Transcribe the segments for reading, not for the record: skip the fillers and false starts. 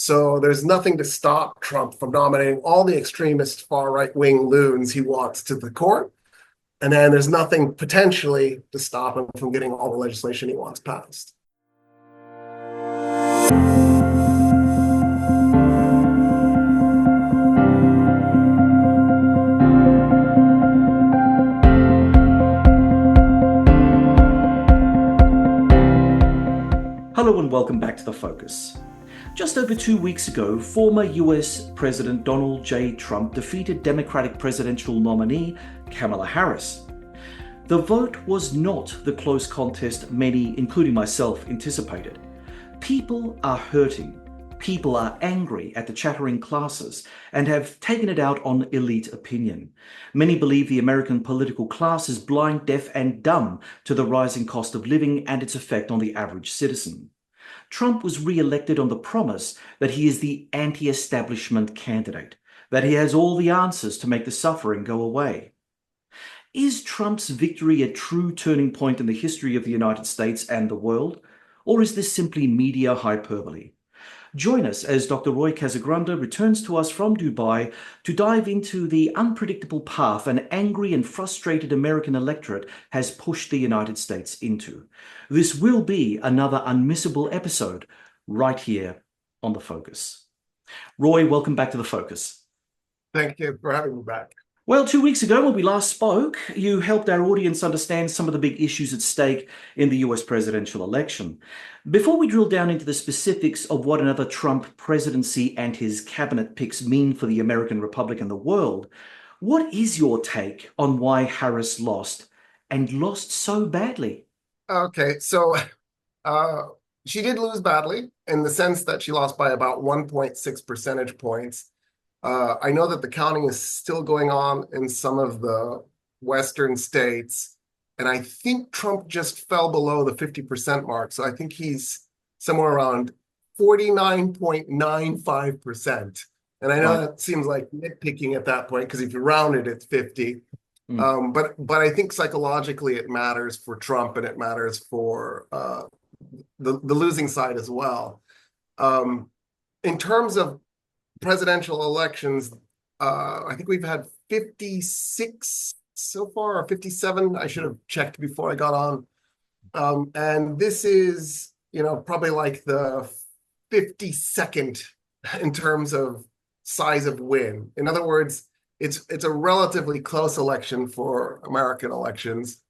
So there's nothing to stop Trump from nominating all the extremist far right-wing loons he wants to the court. And then there's nothing potentially to stop him from getting all the legislation he wants passed. Hello and welcome back to The Focus. Just over 2 weeks ago, former US President Donald J. Trump defeated Democratic presidential nominee Kamala Harris. The vote was not the close contest many, including myself, anticipated. People are hurting. People are angry at the chattering classes and have taken it out on elite opinion. Many believe the American political class is blind, deaf and dumb to the rising cost of living and its effect on the average citizen. Trump was re-elected on the promise that he is the anti-establishment candidate, that he has all the answers to make the suffering go away. Is Trump's victory a true turning point in the history of the United States and the world, or is this simply media hyperbole? Join us as Dr. Roy Casagranda returns to us from Dubai to dive into the unpredictable path an angry and frustrated American electorate has pushed the United States into. This will be another unmissable episode right here on The Focus. Roy, welcome back to The Focus. Thank you for having me back. Well, 2 weeks ago when we last spoke, you helped our audience understand some of the big issues at stake in the US presidential election. Before we drill down into the specifics of what another Trump presidency and his cabinet picks mean for the American Republic and the world, what is your take on why Harris lost, and lost so badly? Okay, so she did lose badly in the sense that she lost by about 1.6 percentage points. I know that the counting is still going on in some of the Western states, and I think Trump just fell below the 50% mark. So I think he's somewhere around 49.95%. And I know that seems like nitpicking at that point, because if you round it, it's 50. But I think psychologically it matters for Trump, and it matters for the losing side as well. In terms of presidential elections, I think we've had 56 so far, or 57. I should have checked before I got on. And this is, probably like the 52nd in terms of size of win. In other words, it's a relatively close election for American elections.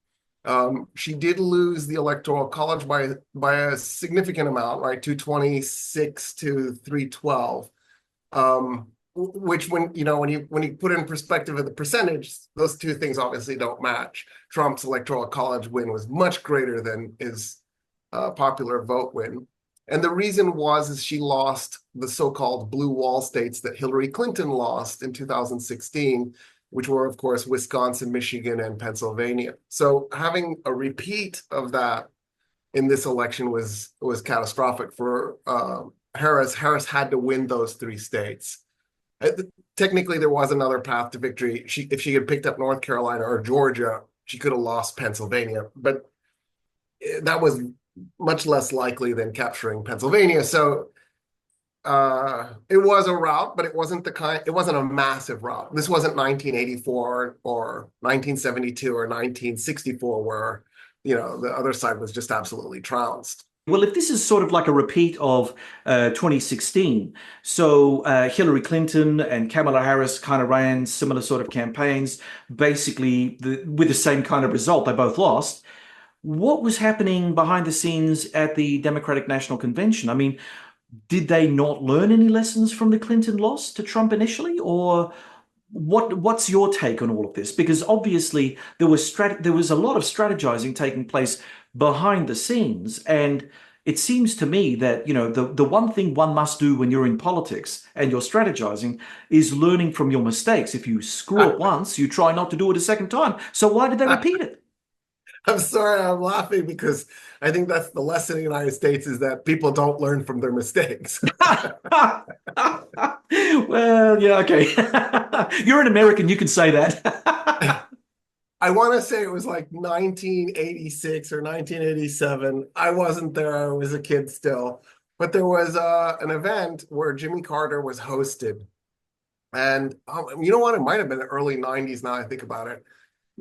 She did lose the Electoral College by a significant amount, right? 226 to 312. Which when you put in perspective of the percentage, those two things obviously don't match. Trump's Electoral College win was much greater than his popular vote win. And the reason is she lost the so-called blue wall states that Hillary Clinton lost in 2016, which were, of course, Wisconsin, Michigan, and Pennsylvania. So having a repeat of that in this election was catastrophic for Harris. Harris had to win those three states. Technically, there was another path to victory. If she had picked up North Carolina or Georgia, she could have lost Pennsylvania, but that was much less likely than capturing Pennsylvania. So it was a rout, but it wasn't a massive rout. This wasn't 1984 or 1972 or 1964 where the other side was just absolutely trounced. Well, if this is sort of like a repeat of 2016, so Hillary Clinton and Kamala Harris kind of ran similar sort of campaigns, basically with the same kind of result. They both lost. What was happening behind the scenes at the Democratic National Convention? I mean, did they not learn any lessons from the Clinton loss to Trump initially, or what's your take on all of this? Because obviously there was a lot of strategizing taking place behind the scenes, and it seems to me that the one thing one must do when you're in politics and you're strategizing is learning from your mistakes. If you screw up once, you try not to do it a second time. So why did they repeat it? I'm sorry, I'm laughing because I think that's the lesson in the United States, is that people don't learn from their mistakes. Well, yeah, okay. You're an American, you can say that. I want to say it was like 1986 or 1987. I wasn't there. I was a kid still. But there was an event where Jimmy Carter was hosted. And you know what? It might have been the early 90s now I think about it.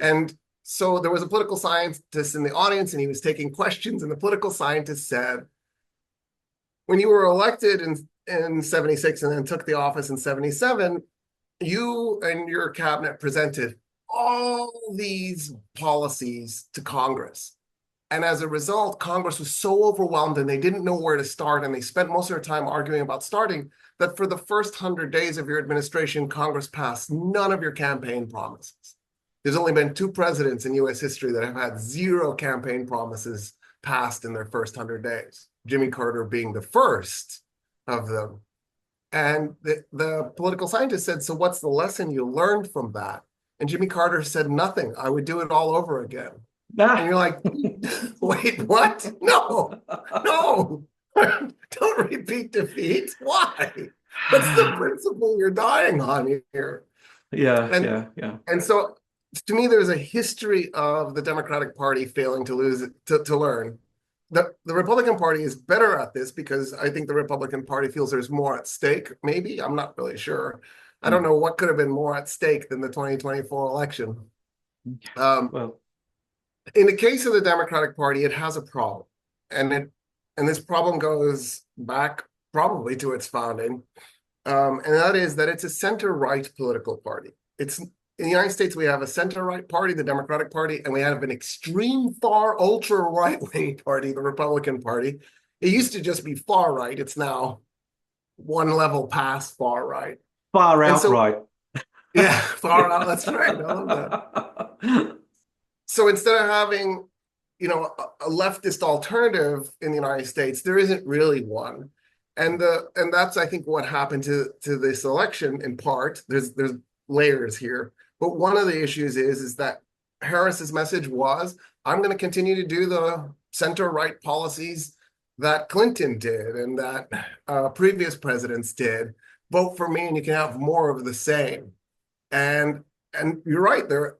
And so there was a political scientist in the audience, and he was taking questions. And the political scientist said, when you were elected in 76 and then took the office in 77, you and your cabinet presented all these policies to Congress. And as a result, Congress was so overwhelmed and they didn't know where to start. And they spent most of their time arguing about starting that for the first 100 days of your administration, Congress passed none of your campaign promises. There's only been 2 presidents in US history that have had 0 campaign promises passed in their first 100 days. Jimmy Carter being the first of them. And the political scientist said, so what's the lesson you learned from that? And Jimmy Carter said, nothing. I would do it all over again. And you're like, wait, what? No, no, don't repeat defeat. Why? What's the principle you're dying on here? Yeah. And so to me, there's a history of the Democratic Party failing to learn. The Republican Party is better at this because I think the Republican Party feels there's more at stake. Maybe, I'm not really sure. I don't know what could have been more at stake than the 2024 election. Well, in the case of the Democratic Party, it has a problem. And this problem goes back probably to its founding. And that is that it's a center-right political party. In the United States, we have a center-right party, the Democratic Party, and we have an extreme far ultra-right-wing party, the Republican Party. It used to just be far-right. It's now one level past far-right. Far out right. Yeah, far out. That's right. I love that. So instead of having, a leftist alternative in the United States, there isn't really one. And that's, I think, what happened to this election in part. There's layers here. But one of the issues is that Harris's message was, I'm going to continue to do the center-right policies that Clinton did and that previous presidents did. Vote for me and you can have more of the same. And you're right, there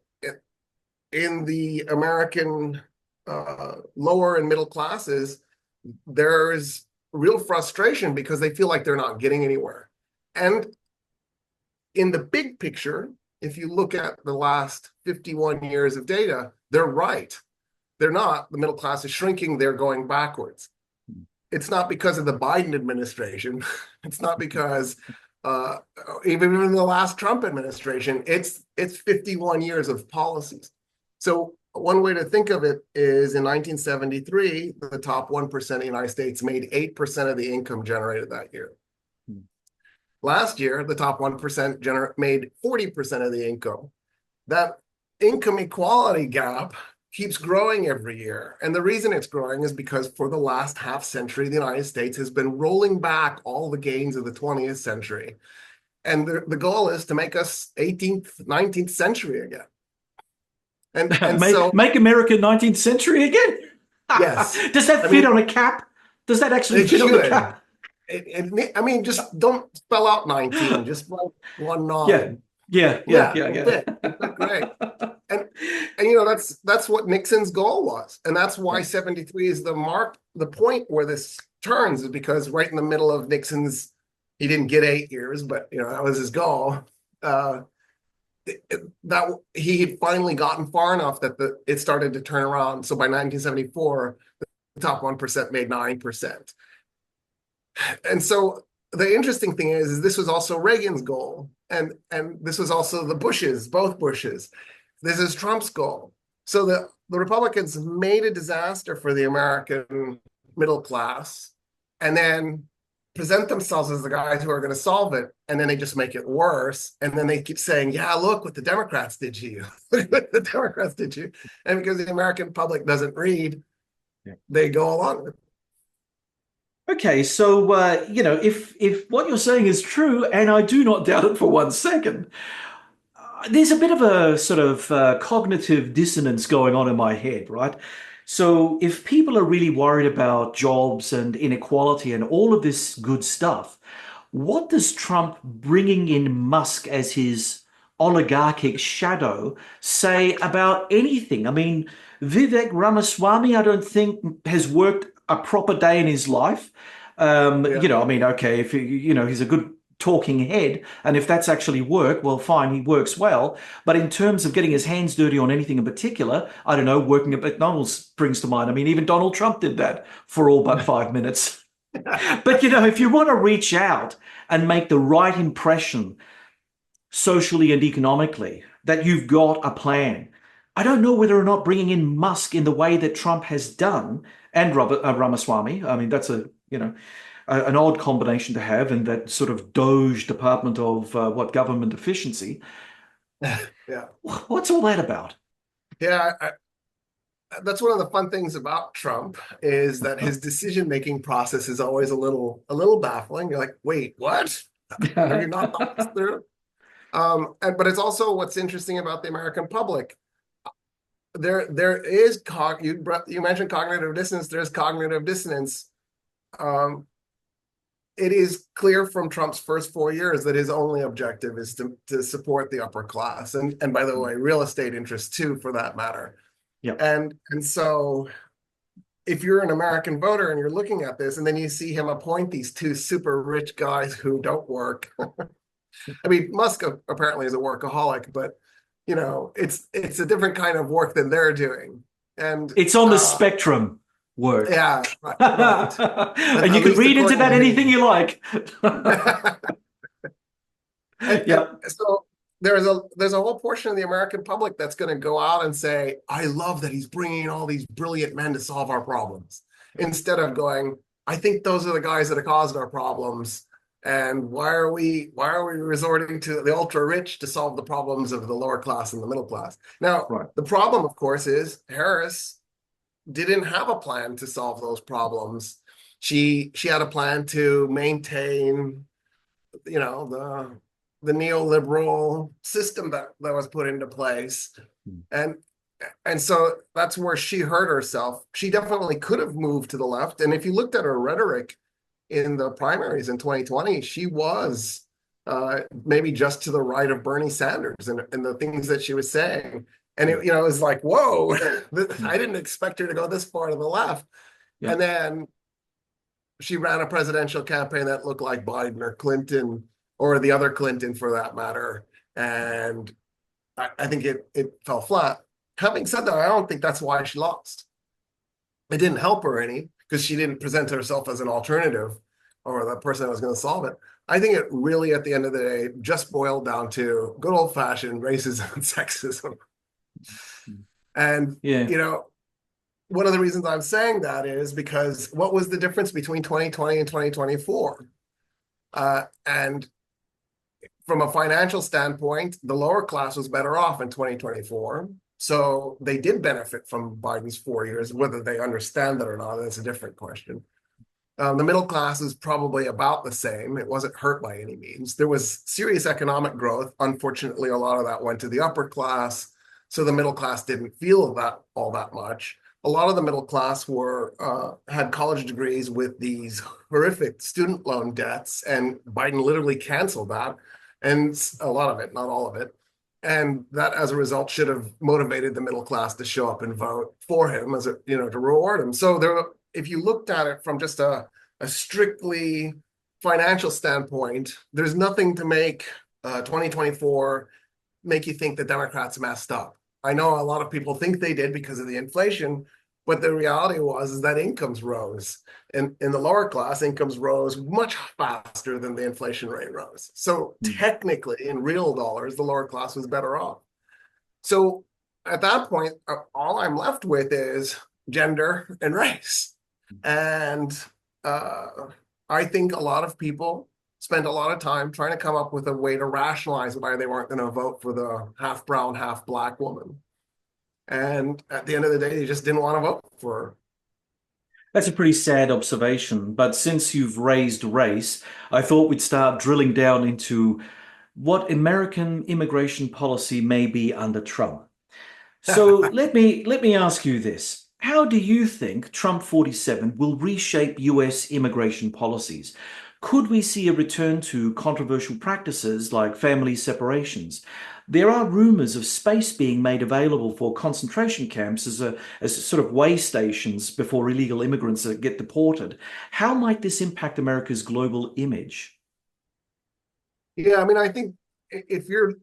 in the American lower and middle classes, there's real frustration because they feel like they're not getting anywhere. And in the big picture, if you look at the last 51 years of data, they're right. They're not. The middle class is shrinking. They're going backwards. It's not because of the Biden administration. It's not because even in the last Trump administration, it's 51 years of policies. So one way to think of it is in 1973, the top 1% of the United States made 8% of the income generated that year. Last year, the top 1% made 40% of the income. That income equality gap keeps growing every year. And the reason it's growing is because for the last half century, the United States has been rolling back all the gains of the 20th century. And the goal is to make us 18th, 19th century again. And make America 19th century again? Yes. Does that fit on a cap? Does that actually fit on the cap? Just don't spell out 19, just write 19. Yeah. Great. And that's what Nixon's goal was. And that's why 73 is the point where this turns, is because right in the middle of Nixon's, he didn't get 8 years, but that was his goal. That he had finally gotten far enough that it started to turn around. So by 1974, the top 1% made 9%. And so the interesting thing is this was also Reagan's goal. And this was also both Bushes. This is Trump's goal. So the Republicans made a disaster for the American middle class and then present themselves as the guys who are going to solve it. And then they just make it worse. And then they keep saying, yeah, look what the Democrats did to you. Look what the Democrats did to you. And because the American public doesn't read, they go along with it. Okay, so, if what you're saying is true, and I do not doubt it for 1 second, there's a bit of a sort of cognitive dissonance going on in my head, right? So if people are really worried about jobs and inequality and all of this good stuff, what does Trump bringing in Musk as his oligarchic shadow say about anything? I mean, Vivek Ramaswamy, I don't think has worked a proper day in his life. Yeah. You know, I mean, okay, if you know, he's a good talking head, and if that's actually work, well, fine, he works well. But in terms of getting his hands dirty on anything in particular, I don't know, working at McDonald's springs to mind. I mean, even Donald Trump did that for all but 5 minutes. But you know, if you want to reach out and make the right impression socially and economically, that you've got a plan. I don't know whether or not bringing in Musk in the way that Trump has done, and Ramaswamy. I mean, that's an odd combination to have in that sort of Doge Department of government efficiency. Yeah. What's all that about? Yeah. That's one of the fun things about Trump is that his decision-making process is always a little baffling. You're like, wait, what? Have you not thought this through? But it's also what's interesting about the American public. There is you mentioned cognitive dissonance. There's cognitive dissonance. It is clear from Trump's first 4 years that his only objective is to support the upper class, and by the way, real estate interests too, for that matter. Yeah. And so if you're an American voter and you're looking at this, and then you see him appoint these two super rich guys who don't work. I mean, Musk apparently is a workaholic, but you know, it's a different kind of work than they're doing. And it's on the spectrum work. Yeah. Right. And you can read into that anything you like. Yeah. So there's a whole portion of the American public that's going to go out and say, I love that he's bringing all these brilliant men to solve our problems, instead of going, I think those are the guys that have caused our problems. And why are we resorting to the ultra rich to solve the problems of the lower class and the middle class? Now, right. The problem, of course, is Harris didn't have a plan to solve those problems. She had a plan to maintain, you know, the neoliberal system that was put into place. And so that's where she hurt herself. She definitely could have moved to the left. And if you looked at her rhetoric in the primaries in 2020, she was maybe just to the right of Bernie Sanders and the things that she was saying. And it was like, whoa, I didn't expect her to go this far to the left. Yeah. And then she ran a presidential campaign that looked like Biden or Clinton, or the other Clinton for that matter. And I think it fell flat. Having said that, I don't think that's why she lost. It didn't help her any, because she didn't present herself as an alternative or the person that was going to solve it. I think it really, at the end of the day, just boiled down to good old-fashioned racism and sexism. And, one of the reasons I'm saying that is because what was the difference between 2020 and 2024? And from a financial standpoint, the lower class was better off in 2024. So they did benefit from Biden's 4 years. Whether they understand that or not, that's a different question. The middle class is probably about the same. It wasn't hurt by any means. There was serious economic growth. Unfortunately, a lot of that went to the upper class. So the middle class didn't feel that all that much. A lot of the middle class had college degrees with these horrific student loan debts, and Biden literally canceled that. And a lot of it, not all of it. And that, as a result, should have motivated the middle class to show up and vote for him, to reward him. So if you looked at it from just a strictly financial standpoint, there's nothing to make 2024 make you think the Democrats messed up. I know a lot of people think they did because of the inflation, but the reality is that incomes rose. And in the lower class, incomes rose much faster than the inflation rate rose. So technically, in real dollars, the lower class was better off. So at that point, all I'm left with is gender and race. And I think a lot of people spent a lot of time trying to come up with a way to rationalize why they weren't going to vote for the half brown, half black woman. And at the end of the day, they just didn't want to vote for her. That's a pretty sad observation. But since you've raised race, I thought we'd start drilling down into what American immigration policy may be under Trump. So let me ask you this. How do you think Trump 47 will reshape US immigration policies? Could we see a return to controversial practices like family separations? there are rumors of space being made available for concentration camps as sort of way stations before illegal immigrants get deported. How might this impact America's global image? Yeah, I mean, I think if you're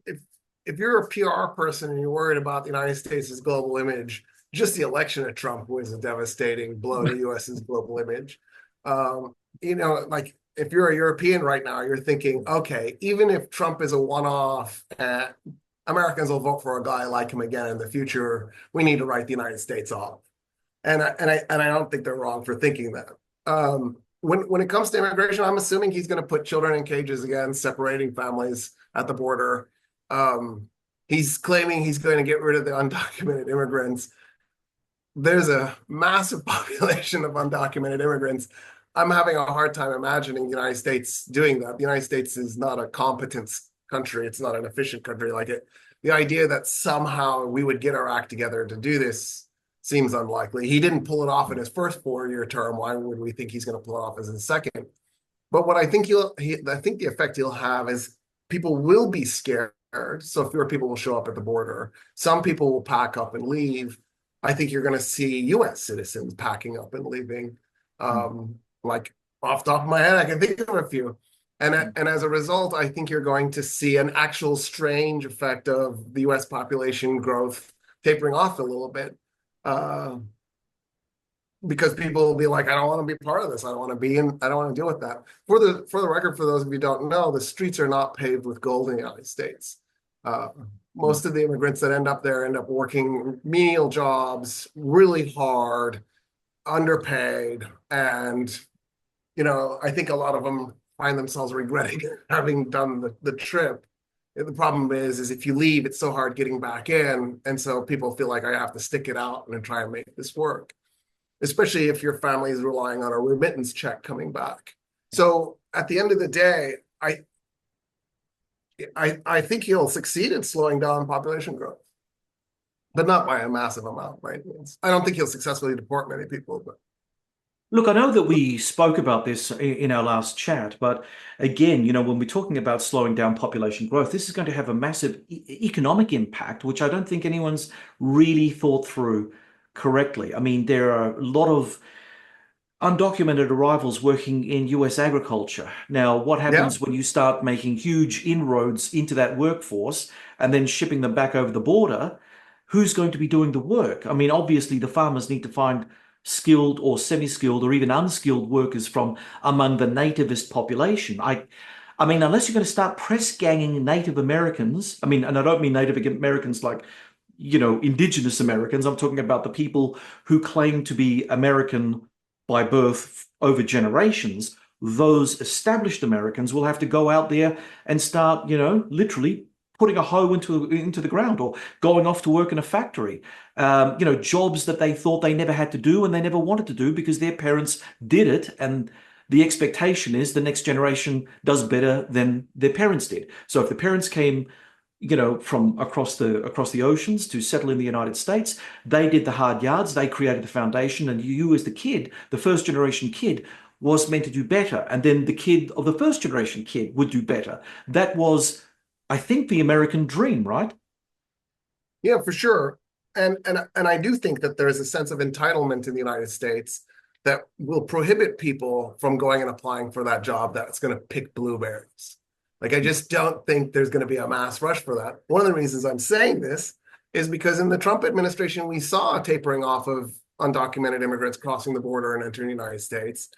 a PR person and you're worried about the United States' global image, just the election of Trump was a devastating blow to the US's global image. Like if you're a European right now, you're thinking, okay, even if Trump is a one-off, Americans will vote for a guy like him again in the future. We need to write the United States off, and I don't think they're wrong for thinking that. When it comes to immigration, I'm assuming he's going to put children in cages again, separating families at the border. He's claiming he's going to get rid of the undocumented immigrants. There's a massive population of undocumented immigrants. I'm having a hard time imagining the United States doing that. The United States is not a competent country. It's not an efficient country like it. The idea that somehow we would get our act together to do this seems unlikely. He didn't pull it off in his first 4-year term. Why would we think he's going to pull it off as his second? But what I think I think the effect he'll have is people will be scared. So fewer people will show up at the border. Some people will pack up and leave. I think you're going to see U.S. citizens packing up and leaving. Like off the top of my head, I can think of a few. And as a result, I think you're going to see an actual strange effect of the U.S. population growth tapering off a little bit. Because people will be like, I don't want to be part of this. I don't want to deal with that. For the record, for those of you who don't know, the streets are not paved with gold in the United States. Most of the immigrants that end up there end up working menial jobs, really hard, underpaid, and I think a lot of them find themselves regretting having done the trip. The problem is if you leave, it's so hard getting back in, and so people feel like I have to stick it out and try and make this work, especially if your family is relying on a remittance check coming back. So at the end of the day, I think he'll succeed in slowing down population growth, but not by a massive amount, right? I don't think he'll successfully deport many people, but. Look, I know that we spoke about this in our last chat, but again, when we're talking about slowing down population growth, this is going to have a massive economic impact, which I don't think anyone's really thought through correctly. I mean, there are a lot of undocumented arrivals working in US agriculture. Now, what happens when you start making huge inroads into that workforce and then shipping them back over the border? Who's going to be doing the work? I mean, obviously, the farmers need to find skilled or semi-skilled or even unskilled workers from among the nativist population. I mean, unless you're going to start press ganging Native Americans, and I don't mean Native Americans like, indigenous Americans. I'm talking about the people who claim to be American by birth over generations. Those established Americans will have to go out there and start, literally putting a hoe into the ground or going off to work in a factory. Jobs that they thought they never had to do and they never wanted to do because their parents did it. And the expectation is the next generation does better than their parents did. So if the parents came, from across the oceans to settle in the United States, they did the hard yards, they created the foundation, and you as the kid, the first generation kid, was meant to do better. And then the kid of the first generation kid would do better. That was, I think, the American dream, right? Yeah, for sure. And I do think that there's a sense of entitlement in the United States that will prohibit people from going and applying for that job that's going to pick blueberries. Like, I just don't think there's going to be a mass rush for that. One of the reasons I'm saying this is because in the Trump administration, we saw a tapering off of undocumented immigrants crossing the border and entering the United States.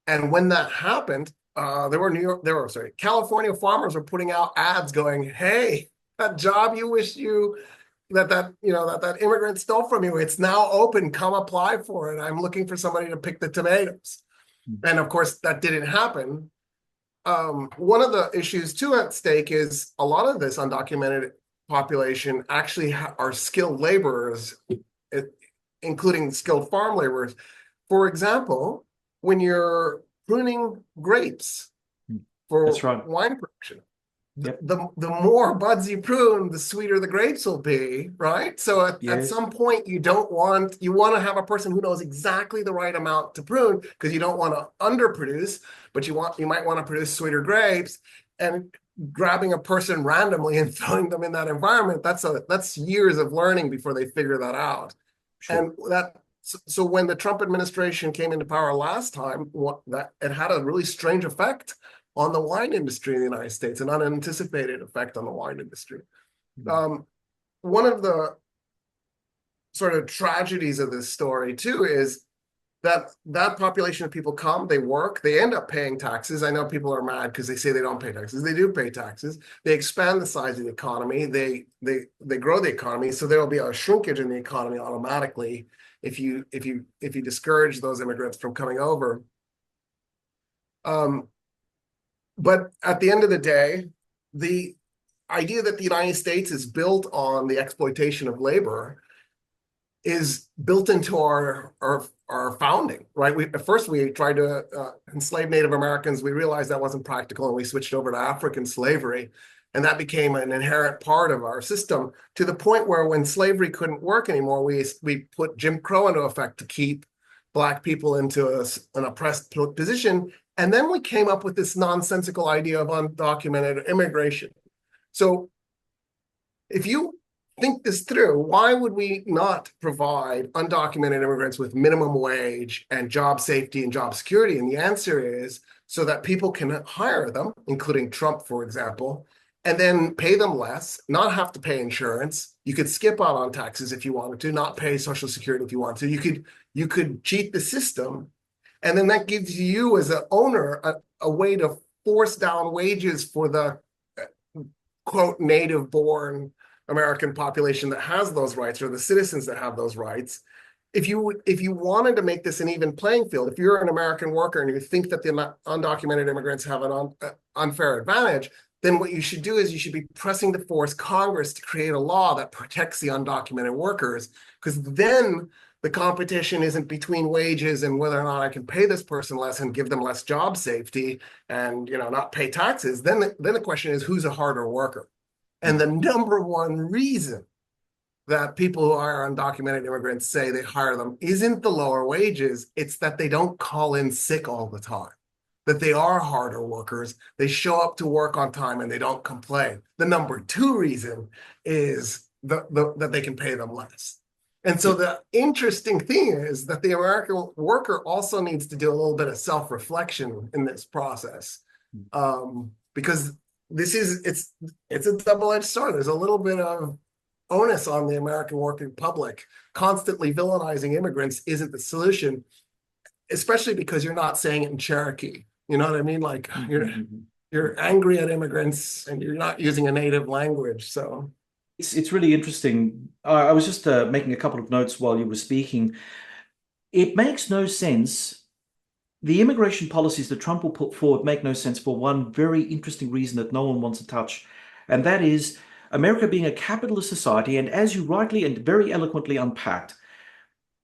And when that happened, California farmers were putting out ads going, hey, that job you wish that immigrant stole from you, it's now open, come apply for it. I'm looking for somebody to pick the tomatoes. And of course, that didn't happen. One of the issues too at stake is a lot of this undocumented population actually are skilled laborers, including skilled farm laborers. For example, when you're pruning grapes for wine production, the more buds you prune, the sweeter the grapes will be, right? So at some point, you want to have a person who knows exactly the right amount to prune because you don't want to underproduce, but you might want to produce sweeter grapes. And grabbing a person randomly and throwing them in that environment, that's years of learning before they figure that out. Sure. And so when the Trump administration came into power last time, it had a really strange effect on the wine industry in the United States, an unanticipated effect on the wine industry. One of the sort of tragedies of this story too is that population of people come, they work, they end up paying taxes. I know people are mad because they say they don't pay taxes. They do pay taxes. They expand the size of the economy. They grow the economy. So there will be a shrinkage in the economy automatically if you discourage those immigrants from coming over. But at the end of the day, the idea that the United States is built on the exploitation of labor is built into our founding, right? At first we tried to enslave Native Americans. We realized that wasn't practical, and we switched over to African slavery, and that became an inherent part of our system, to the point where when slavery couldn't work anymore, we put Jim Crow into effect to keep Black people into an oppressed position. And then we came up with this nonsensical idea of undocumented immigration. So if you think this through, why would we not provide undocumented immigrants with minimum wage and job safety and job security? And the answer is so that people can hire them, including Trump, for example, and then pay them less, not have to pay insurance. You could skip out on taxes if you wanted to, not pay Social Security if you want to. You could cheat the system. And then that gives you as an owner a way to force down wages for the quote native born American population that has those rights, or the citizens that have those rights. If you wanted to make this an even playing field, if you're an American worker and you think that the undocumented immigrants have an unfair advantage, then what you should do is you should be pressing to force Congress to create a law that protects the undocumented workers, because then the competition isn't between wages and whether or not I can pay this person less and give them less job safety and not pay taxes. Then the question is, who's a harder worker? And the number one reason that people who are undocumented immigrants say they hire them isn't the lower wages. It's that they don't call in sick all the time, that they are harder workers. They show up to work on time and they don't complain. The number two reason is that they can pay them less. And so the interesting thing is that the American worker also needs to do a little bit of self-reflection in this process, because it's a double-edged sword. There's a little bit of onus on the American working public. Constantly villainizing immigrants isn't the solution, especially because you're not saying it in Cherokee. You know what I mean? Like you're angry at immigrants and you're not using a native language. So it's really interesting. I was just making a couple of notes while you were speaking. It makes no sense. The immigration policies that Trump will put forward make no sense for one very interesting reason that no one wants to touch, and that is America being a capitalist society. And as you rightly and very eloquently unpacked,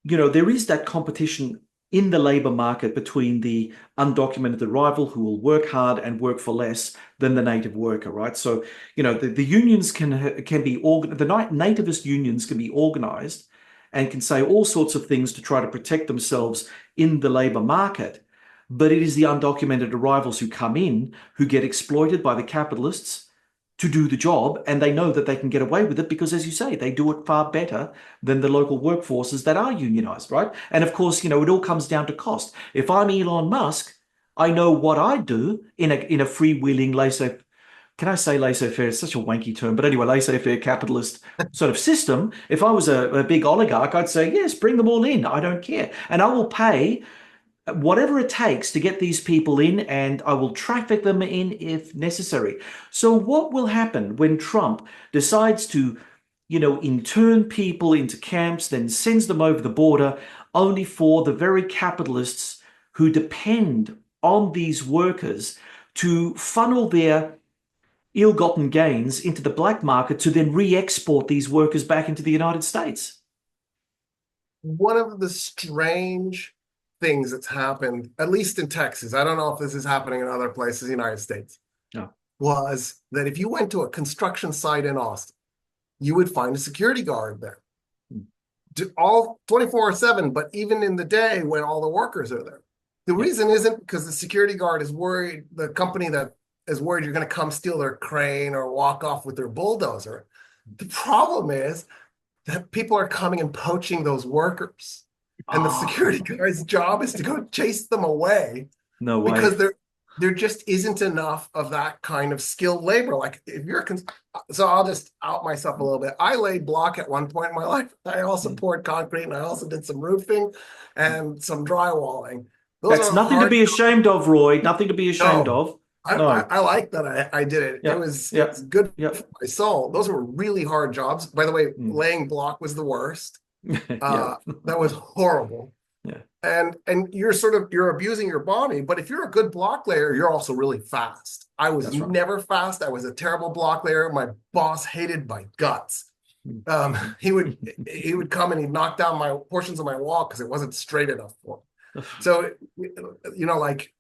there is that competition in the labor market between the undocumented arrival who will work hard and work for less than the native worker, right? So, the unions can be the nativist unions can be organized and can say all sorts of things to try to protect themselves in the labor market. But it is the undocumented arrivals who come in who get exploited by the capitalists to do the job, and they know that they can get away with it because, as you say, they do it far better than the local workforces that are unionized, right? And of course, it all comes down to cost. If I'm Elon Musk, I know what I do in a freewheeling can I say laissez-faire? It's such a wanky term, but anyway, laissez-faire capitalist sort of system. If I was a big oligarch, I'd say, yes, bring them all in. I don't care. And I will pay whatever it takes to get these people in, and I will traffic them in if necessary. So what will happen when Trump decides to, intern people into camps, then sends them over the border, only for the very capitalists who depend on these workers to funnel their ill-gotten gains into the black market to then re-export these workers back into the United States? One of the strange things that's happened, at least in Texas, I don't know if this is happening in other places in the United States, was that if you went to a construction site in Austin, you would find a security guard there. All 24/7, but even in the day when all the workers are there. The reason isn't because the security guard is worried, the company that is worried you're going to come steal their crane or walk off with their bulldozer. The problem is that people are coming and poaching those workers. And the security guard's job is to go chase them away. No way. Because there just isn't enough of that kind of skilled labor. Like if you're, so I'll just out myself a little bit. I laid block at one point in my life. I also poured concrete and I also did some roofing and some drywalling. That's nothing to be ashamed of, Roy. Nothing to be ashamed of. No. I like that I did it. Yeah. It was good for my soul. Those were really hard jobs. By the way, laying block was the worst. That was horrible. Yeah. And you're abusing your body, but if you're a good block layer, you're also really fast. I was never fast. I was a terrible block layer. My boss hated my guts. He would come and he'd knock down my portions of my wall because it wasn't straight enough for him. So, like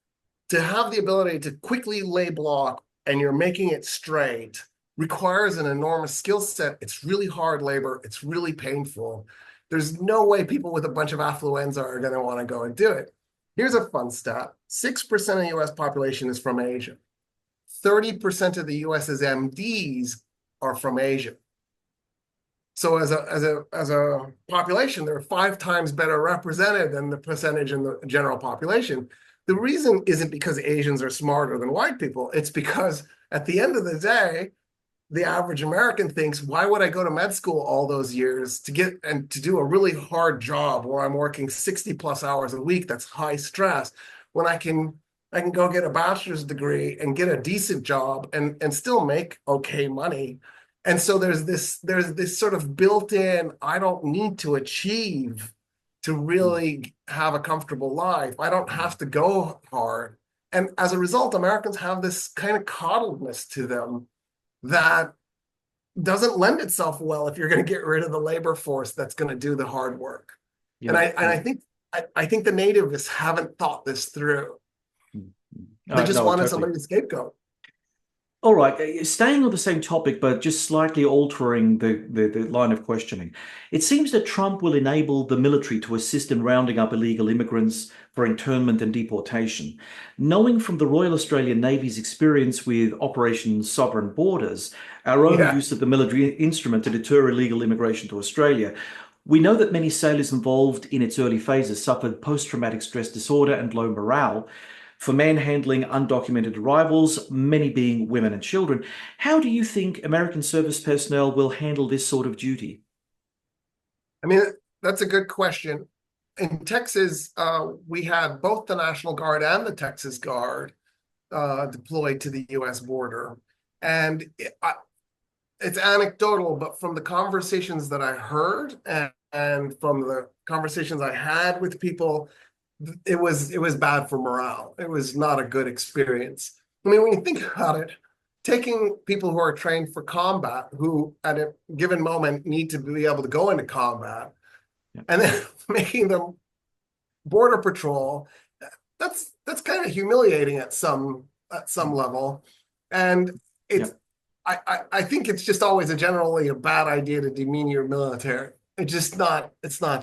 to have the ability to quickly lay block and you're making it straight requires an enormous skill set. It's really hard labor. It's really painful. There's no way people with a bunch of affluenza are going to want to go and do it. Here's a fun stat. 6% of the US population is from Asia. 30% of the US's MDs are from Asia. So as a population, they're 5 times better represented than the percentage in the general population. The reason isn't because Asians are smarter than white people. It's because at the end of the day, the average American thinks, why would I go to med school all those years to do a really hard job where I'm working 60 plus hours a week that's high stress when I can go get a bachelor's degree and get a decent job and still make okay money. And so there's this sort of built-in, I don't need to achieve to really have a comfortable life. I don't have to go hard. And as a result, Americans have this kind of coddledness to them that doesn't lend itself well if you're going to get rid of the labor force that's going to do the hard work. Yeah. And I think the nativists haven't thought this through. They just wanted somebody to scapegoat. All right, staying on the same topic, but just slightly altering the line of questioning. It seems that Trump will enable the military to assist in rounding up illegal immigrants for internment and deportation. Knowing from the Royal Australian Navy's experience with Operation Sovereign Borders, our own use of the military instrument to deter illegal immigration to Australia, we know that many sailors involved in its early phases suffered post-traumatic stress disorder and low morale for manhandling undocumented arrivals, many being women and children. How do you think American service personnel will handle this sort of duty? I mean, that's a good question. In Texas, we had both the National Guard and the Texas Guard deployed to the U.S. border. And it's anecdotal, but from the conversations that I heard and from the conversations I had with people, it was bad for morale. It was not a good experience. I mean, when you think about it, taking people who are trained for combat, who at a given moment need to be able to go into combat, and then making them border patrol, that's kind of humiliating at some level. And it's I think it's just always generally a bad idea to demean your military. It's not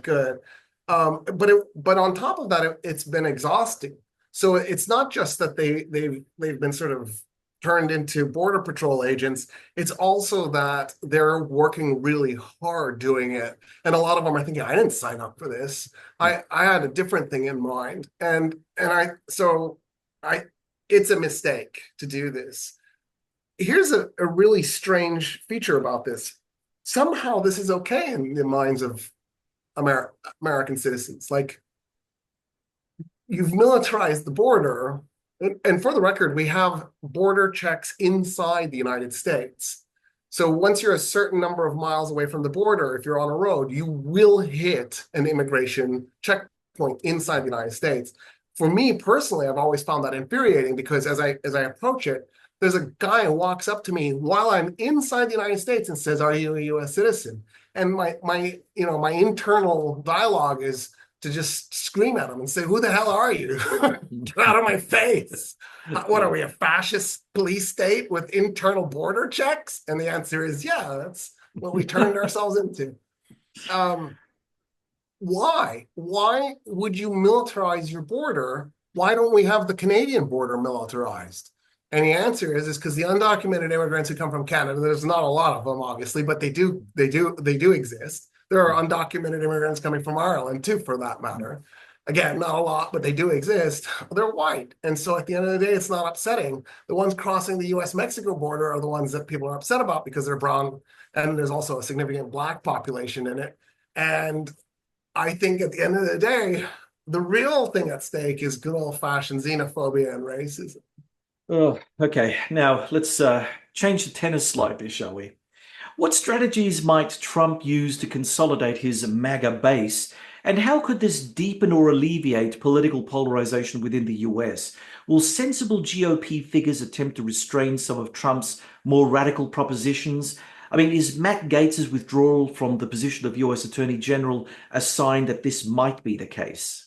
good. But on top of that, it's been exhausting. So it's not just that they've been sort of turned into border patrol agents. It's also that they're working really hard doing it, and a lot of them are thinking, "I didn't sign up for this. I had a different thing in mind." And it's a mistake to do this. Here's a really strange feature about this. Somehow this is okay in the minds of American citizens. Like, you've militarized the border, and for the record, we have border checks inside the United States. So once you're a certain number of miles away from the border, if you're on a road, you will hit an immigration checkpoint inside the United States. For me personally, I've always found that infuriating because as I approach it, there's a guy who walks up to me while I'm inside the United States and says, "Are you a U.S. citizen?" And my internal dialogue is to just scream at him and say, "Who the hell are you? Get out of my face. What are we, a fascist police state with internal border checks?" And the answer is, yeah, that's what we turned ourselves into. Why would you militarize your border? Why don't we have the Canadian border militarized? And the answer is because the undocumented immigrants who come from Canada, there's not a lot of them, obviously, but they do exist. There are undocumented immigrants coming from Ireland too, for that matter. Again, not a lot, but they do exist. They're white. And so at the end of the day, it's not upsetting. The ones crossing the US-Mexico border are the ones that people are upset about because they're brown, and there's also a significant black population in it. And I think at the end of the day, the real thing at stake is good old-fashioned xenophobia and racism. Oh, okay. Now let's change the tenor slightly, shall we? What strategies might Trump use to consolidate his MAGA base, and how could this deepen or alleviate political polarization within the US? Will sensible GOP figures attempt to restrain some of Trump's more radical propositions? I mean, is Matt Gaetz's withdrawal from the position of US Attorney General a sign that this might be the case?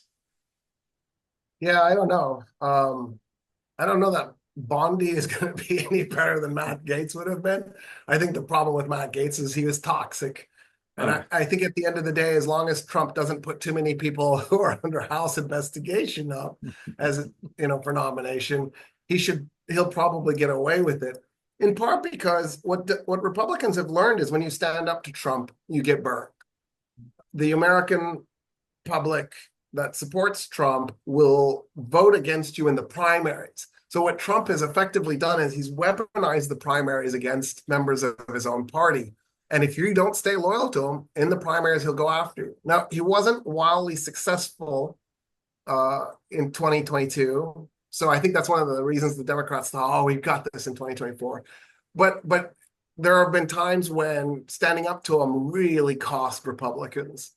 Yeah, I don't know. I don't know that Bondi is going to be any better than Matt Gaetz would have been. I think the problem with Matt Gaetz is he was toxic. And Oh. I think at the end of the day, as long as Trump doesn't put too many people who are under house investigation up as, for nomination, he'll probably get away with it. In part because what Republicans have learned is when you stand up to Trump, you get burned. The American public that supports Trump will vote against you in the primaries. So what Trump has effectively done is he's weaponized the primaries against members of his own party. And if you don't stay loyal to him in the primaries, he'll go after you. Now, he wasn't wildly successful in 2022. So I think that's one of the reasons the Democrats thought, oh, we've got this in 2024. But there have been times when standing up to him really cost Republicans.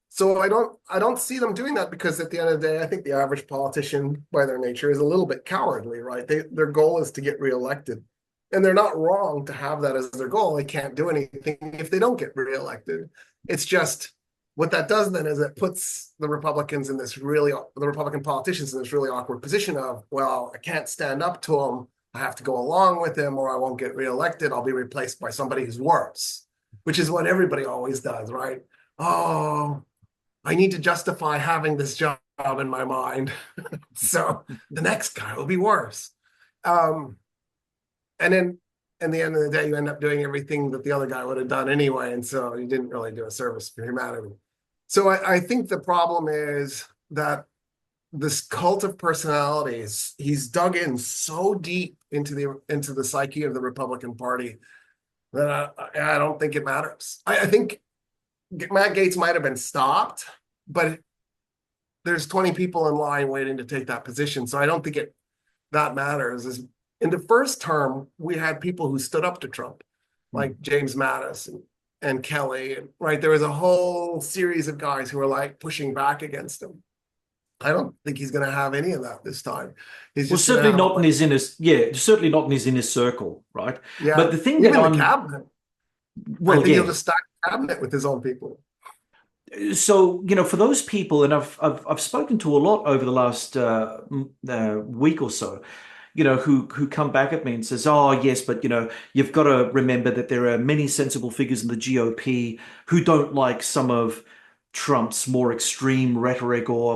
So I don't see them doing that because at the end of the day, I think the average politician by their nature is a little bit cowardly, right? Their goal is to get reelected. And they're not wrong to have that as their goal. They can't do anything if they don't get reelected. It's just what that does then is it puts the Republican politicians in this really awkward position of, well, I can't stand up to him. I have to go along with him or I won't get reelected. I'll be replaced by somebody who's worse, which is what everybody always does, right? Oh, I need to justify having this job in my mind. So the next guy will be worse. And then at the end of the day, you end up doing everything that the other guy would have done anyway. And so you didn't really do a service for humanity. So I think the problem is that this cult of personalities, he's dug in so deep into the psyche of the Republican Party that I don't think it matters. I think Matt Gaetz might have been stopped, but there's 20 people in line waiting to take that position. So I don't think that matters. In the first term, we had people who stood up to Trump, like James Mattis and Kelly, right? There was a whole series of guys who were like pushing back against him. I don't think he's going to have any of that this time. He's just certainly not in his certainly not in his inner circle, right? Yeah, but the thing even that the cabinet. Well, I think he'll just stack the cabinet with his own people. So, for those people, and I've spoken to a lot over the last week or so, who come back at me and says, oh, yes, but, you've got to remember that there are many sensible figures in the GOP who don't like some of Trump's more extreme rhetoric or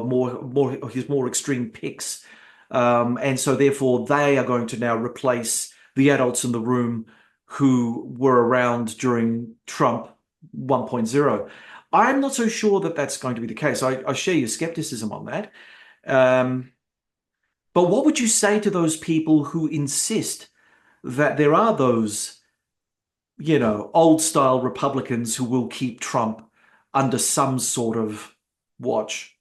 his more extreme picks. And so therefore they are going to now replace the adults in the room who were around during Trump 1.0. I'm not so sure that that's going to be the case. I share your skepticism on that. But what would you say to those people who insist that there are those, old style Republicans who will keep Trump under some sort of watch?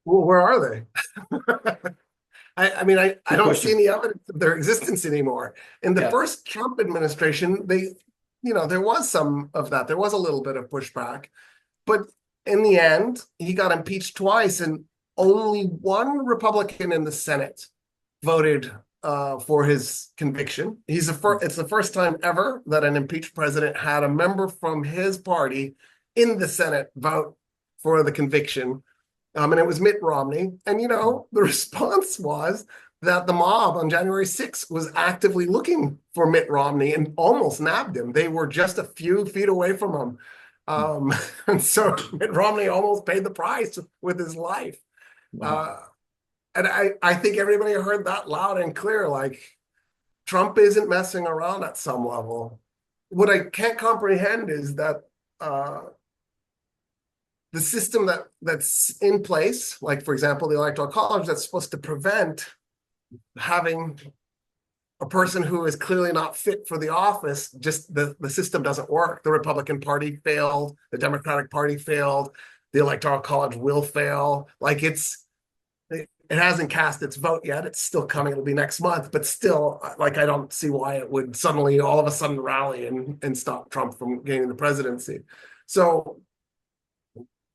Well, where are they? I don't see any evidence of their existence anymore. In the first Trump administration, there was some of that. There was a little bit of pushback. But in the end, he got impeached twice, and only one Republican in the Senate voted for his conviction. It's the first time ever that an impeached president had a member from his party in the Senate vote for the conviction. And it was Mitt Romney. And, the response was that the mob on January 6th was actively looking for Mitt Romney and almost nabbed him. They were just a few feet away from him. And so Mitt Romney almost paid the price with his life. Wow. And I think everybody heard that loud and clear. Like, Trump isn't messing around at some level. What I can't comprehend is that the system that's in place, like, for example, the Electoral College, that's supposed to prevent having a person who is clearly not fit for the office, just the system doesn't work. The Republican Party failed, the Democratic Party failed, the Electoral College will fail. Like it hasn't cast its vote yet. It's still coming. It'll be next month, but still, like, I don't see why it would suddenly all of a sudden rally and stop Trump from gaining the presidency. So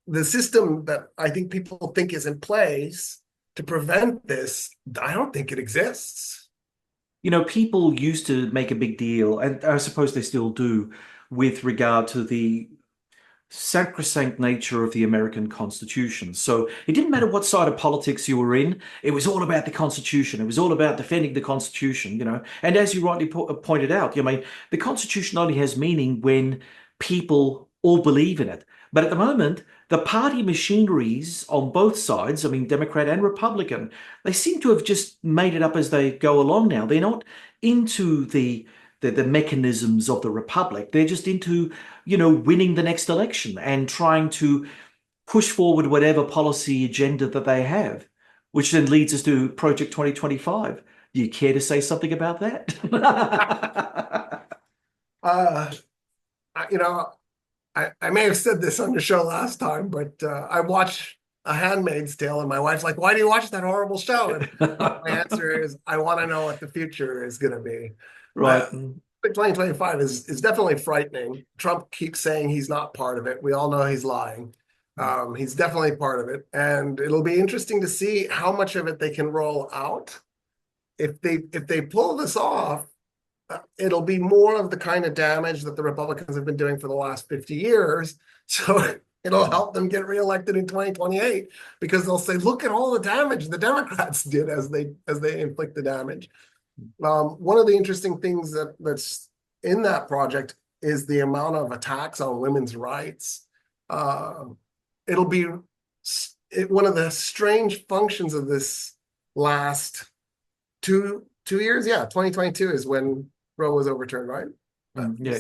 the system that I think people think is in place to prevent this, I don't think it exists. You know, people used to make a big deal, and I suppose they still do, with regard to the sacrosanct nature of the American Constitution. So it didn't matter what side of politics you were in, it was all about the Constitution. It was all about defending the Constitution, you know. And as you rightly pointed out, I mean, the Constitution only has meaning when people all believe in it. But at the moment, the party machineries on both sides, I mean, Democrat and Republican, they seem to have just made it up as they go along now. They're not into the mechanisms of the republic. They're just into, you know, winning the next election and trying to push forward whatever policy agenda that they have, which then leads us to Project 2025. Do you care to say something about that? You know, I may have said this on the show last time, but I watch A Handmaid's Tale, and my wife's like, "Why do you watch that horrible show?" And my answer is, I want to know what the future is going to be. Right. 2025 is definitely frightening. Trump keeps saying he's not part of it. We all know he's lying. He's definitely part of it, and it'll be interesting to see how much of it they can roll out. If they pull this off, it'll be more of the kind of damage that the Republicans have been doing for the last 50 years. So it'll help them get reelected in 2028, because they'll say, look at all the damage the Democrats did as they inflict the damage. One of the interesting things that's in that project is the amount of attacks on women's rights. It'll be one of the strange functions of this last two years. Yeah, 2022 is when Roe was overturned, right?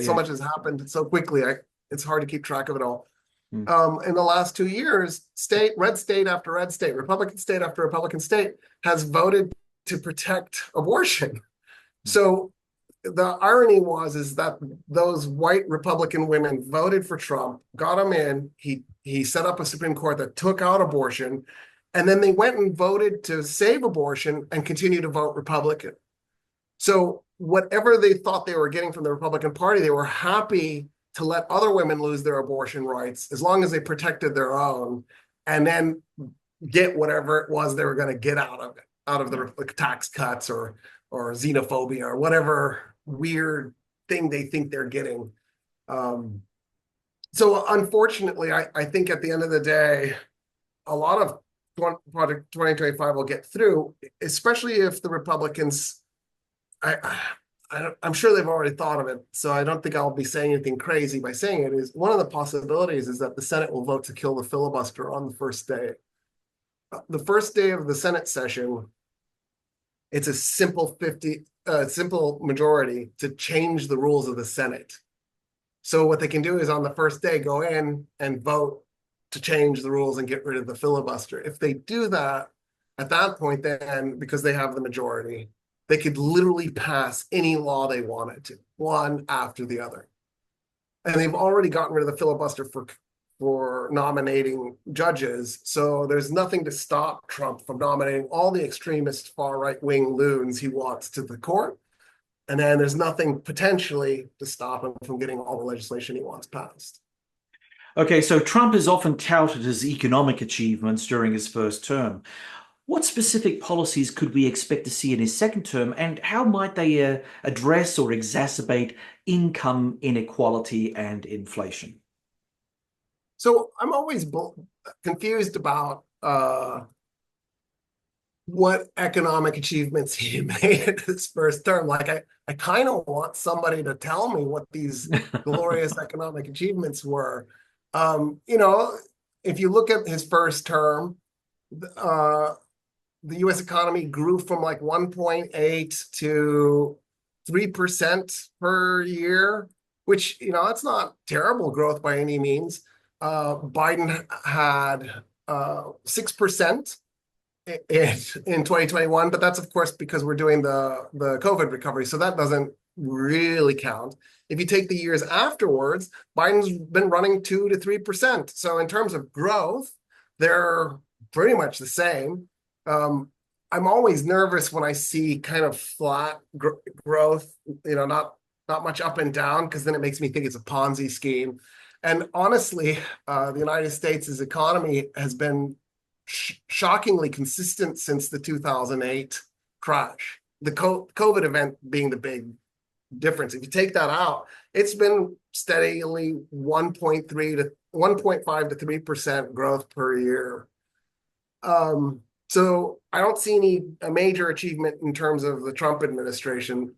So much has happened so quickly. It's hard to keep track of it all. In the last 2 years, red state after red state, Republican state after Republican state has voted to protect abortion. So the irony is that those white Republican women voted for Trump, got him in. He set up a Supreme Court that took out abortion, and then they went and voted to save abortion and continue to vote Republican. So whatever they thought they were getting from the Republican Party, they were happy to let other women lose their abortion rights as long as they protected their own, and then get whatever it was they were going to get out of the tax cuts or xenophobia or whatever weird thing they think they're getting. So unfortunately, I think at the end of the day, a lot of Project 2025 will get through, especially if the Republicans, I'm sure they've already thought of it, so I don't think I'll be saying anything crazy by saying it. Is one of the possibilities is that the Senate will vote to kill the filibuster on the first day. The first day of the Senate session, it's a simple simple majority to change the rules of the Senate. So what they can do is on the first day go in and vote to change the rules and get rid of the filibuster. If they do that, at that point, then because they have the majority, they could literally pass any law they wanted to, one after the other. And they've already gotten rid of the filibuster for nominating judges. So there's nothing to stop Trump from nominating all the extremist far right-wing loons he wants to the court. And then there's nothing potentially to stop him from getting all the legislation he wants passed. Okay, so Trump is often touted his economic achievements during his first term. What specific policies could we expect to see in his second term, and how might they address or exacerbate income inequality and inflation? So I'm always confused about what economic achievements he made in his first term. Like, I kind of want somebody to tell me what these glorious economic achievements were. You know, if you look at his first term, the U.S. economy grew from like 1.8 to 3% per year, which, that's not terrible growth by any means. Biden had 6% in 2021, but that's of course because we're doing the COVID recovery, so that doesn't really count. If you take the years afterwards, Biden's been running 2 to 3%. So in terms of growth, they're pretty much the same. I'm always nervous when I see kind of flat growth, not much up and down, because then it makes me think it's a Ponzi scheme. And honestly, the United States' economy has been shockingly consistent since the 2008 crash, the COVID event being the big difference. If you take that out, it's been steadily 1.5 to 3% growth per year. So I don't see a major achievement in terms of the Trump administration.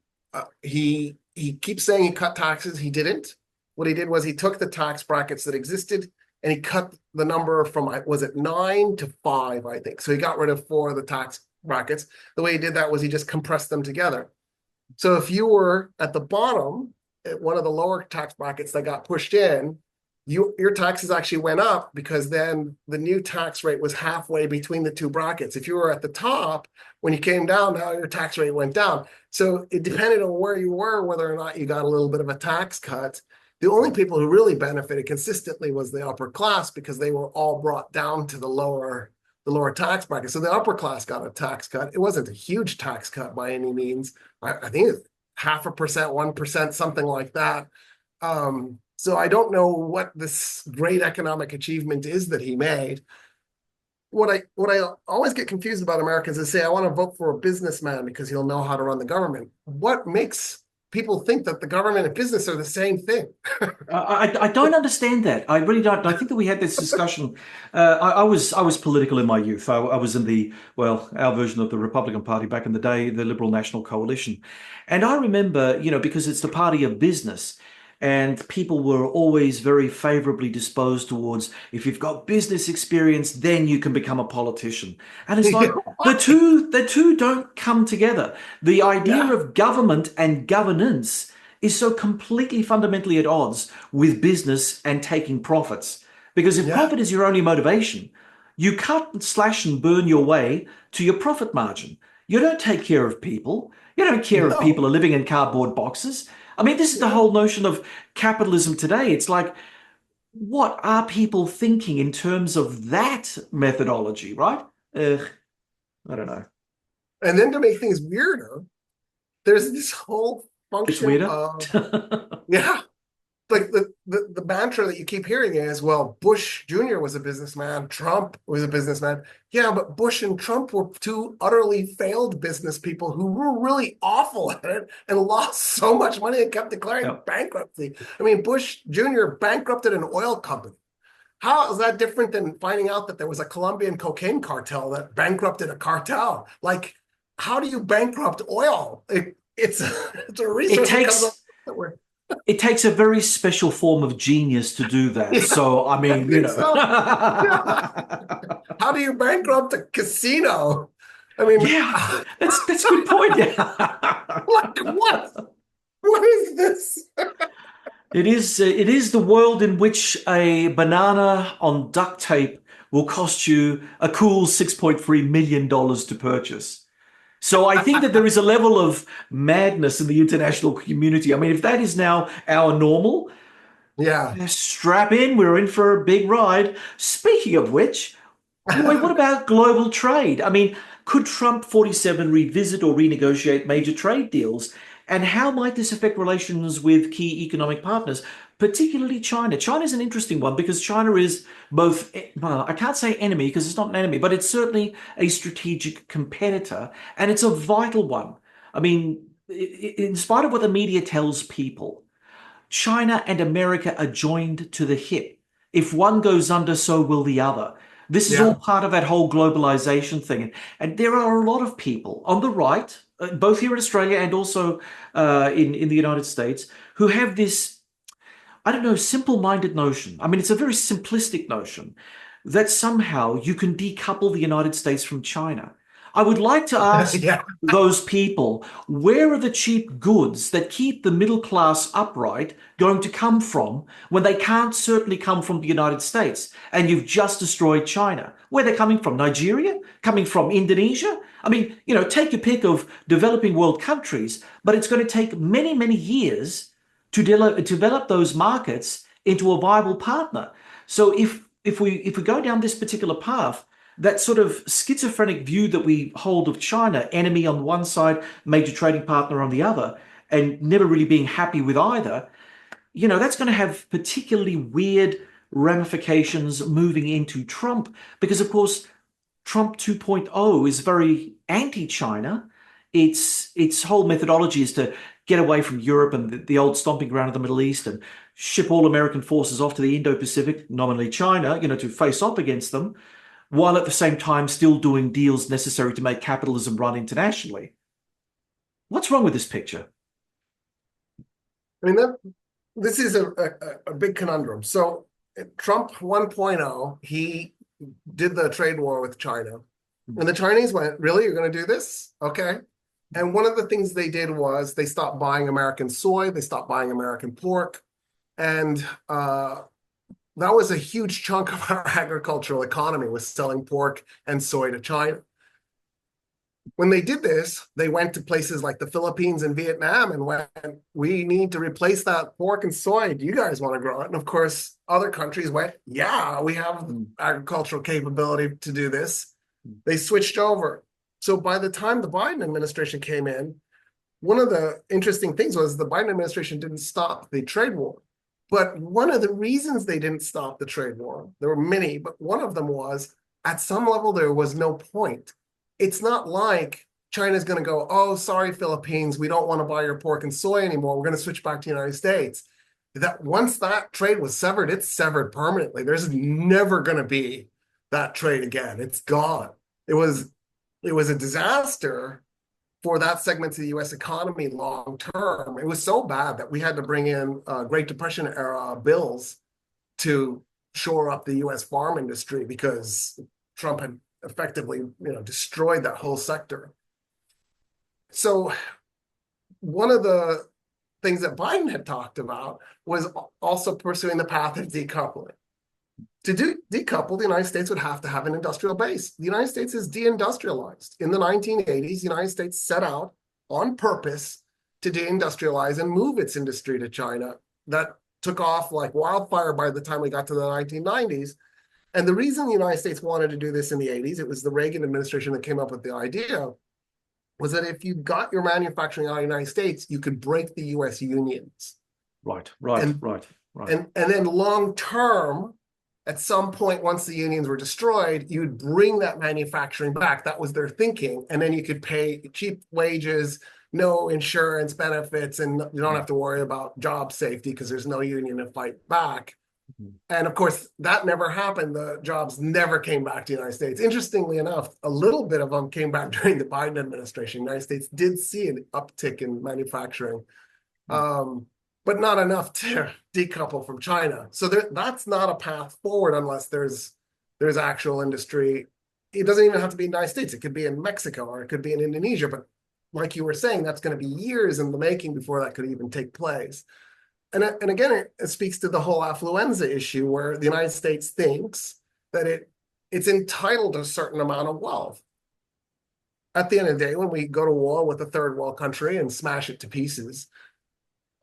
He keeps saying he cut taxes. He didn't. What he did was he took the tax brackets that existed and he cut the number from, was it 9 to 5, I think. So he got rid of 4 of the tax brackets. The way he did that was he just compressed them together. So if you were at the bottom, at one of the lower tax brackets that got pushed in, your taxes actually went up, because then the new tax rate was halfway between the two brackets. If you were at the top, when you came down, now your tax rate went down. So it depended on where you were, whether or not you got a little bit of a tax cut. The only people who really benefited consistently was the upper class, because they were all brought down to the lower tax bracket. So the upper class got a tax cut. It wasn't a huge tax cut by any means. I think it's 0.5%, 1%, something like that. So I don't know what this great economic achievement is that he made. What I always get confused about Americans is say, I want to vote for a businessman because he'll know how to run the government. What makes people think that the government and business are the same thing? I don't understand that. I really don't. I think that we had this discussion. I was political in my youth. I was in our version of the Republican Party back in the day, the Liberal National Coalition. And I remember, because it's the party of business, and people were always very favorably disposed towards, if you've got business experience, then you can become a politician. And it's like the two don't come together. The idea of government and governance is so completely fundamentally at odds with business and taking profits. Because if profit is your only motivation, you cut, slash, and burn your way to your profit margin. You don't take care of people. You don't care if people are living in cardboard boxes. I mean, this is the whole notion of capitalism today. It's like, what are people thinking in terms of that methodology, right? I don't know. And then to make things weirder, there's this whole function of, like the mantra that you keep hearing is, well, Bush Jr. was a businessman, Trump was a businessman. Yeah, but Bush and Trump were two utterly failed business people who were really awful at it and lost so much money and kept declaring bankruptcy. I mean, Bush Jr. bankrupted an oil company. How is that different than finding out that there was a Colombian cocaine cartel that bankrupted a cartel? Like, how do you bankrupt oil? It's a resource it takes a very special form of genius to do that. So, I mean, How do you bankrupt a casino? I mean, that's a good point. Like, what? What is this? It is the world in which a banana on duct tape will cost you a cool $6.3 million to purchase. So I think that there is a level of madness in the international community. I mean, if that is now our normal, strap in, we're in for a big ride. Speaking of which, what about global trade? I mean, could Trump 47 revisit or renegotiate major trade deals? And how might this affect relations with key economic partners, particularly China? China is an interesting one because China is both, well, I can't say enemy because it's not an enemy, but it's certainly a strategic competitor, and it's a vital one. I mean, in spite of what the media tells people, China and America are joined to the hip. If one goes under, so will the other. This is all part of that whole globalization thing. And there are a lot of people on the right, both here in Australia and also in the United States, who have this, I don't know, simple-minded notion. I mean, it's a very simplistic notion that somehow you can decouple the United States from China. I would like to ask Yeah. those people, where are the cheap goods that keep the middle class upright going to come from when they can't certainly come from the United States and you've just destroyed China? Where they're coming from? Nigeria? Coming from Indonesia? I mean, take your pick of developing world countries, but it's going to take many, many years to develop those markets into a viable partner. So if we go down this particular path, that sort of schizophrenic view that we hold of China, enemy on one side, major trading partner on the other, and never really being happy with either, that's going to have particularly weird ramifications moving into Trump, because of course Trump 2.0 is very anti-China. Its whole methodology is to get away from Europe and the old stomping ground of the Middle East and ship all American forces off to the Indo-Pacific, nominally China, to face off against them, while at the same time still doing deals necessary to make capitalism run internationally. What's wrong with this picture? I mean, this is a big conundrum. So Trump 1.0, he did the trade war with China. And the Chinese went, really? You're going to do this? Okay. And one of the things they did was they stopped buying American soy. They stopped buying American pork. And that was a huge chunk of our agricultural economy, was selling pork and soy to China. When they did this, they went to places like the Philippines and Vietnam and went, we need to replace that pork and soy. Do you guys want to grow it? And of course, other countries went, yeah, we have the agricultural capability to do this. They switched over. So by the time the Biden administration came in, one of the interesting things was the Biden administration didn't stop the trade war. But one of the reasons they didn't stop the trade war, there were many, but one of them was at some level, there was no point. It's not like China's going to go, oh, sorry, Philippines, we don't want to buy your pork and soy anymore. We're going to switch back to the United States. That once that trade was severed, it's severed permanently. There's never going to be that trade again. It's gone. It was a disaster for that segment of the U.S. economy long term. It was so bad that we had to bring in Great Depression era bills to shore up the U.S. farm industry because Trump had effectively, destroyed that whole sector. So one of the things that Biden had talked about was also pursuing the path of decoupling. To decouple, the United States would have to have an industrial base. The United States is deindustrialized. In the 1980s, the United States set out on purpose to deindustrialize and move its industry to China. That took off like wildfire by the time we got to the 1990s. And the reason the United States wanted to do this in the 80s, it was the Reagan administration that came up with the idea, was that if you got your manufacturing out of the United States, you could break the US unions. Right. And then long term, at some point, once the unions were destroyed, you'd bring that manufacturing back. That was their thinking. And then you could pay cheap wages, no insurance benefits, and you don't have to worry about job safety because there's no union to fight back. And of course, that never happened. The jobs never came back to the United States. Interestingly enough, a little bit of them came back during the Biden administration. The United States did see an uptick in manufacturing, but not enough to decouple from China. So that's not a path forward unless there's actual industry. It doesn't even have to be in the United States. It could be in Mexico or it could be in Indonesia. But like you were saying, that's going to be years in the making before that could even take place. And again, it speaks to the whole affluenza issue where the United States thinks that it's entitled to a certain amount of wealth. At the end of the day, when we go to war with a third world country and smash it to pieces,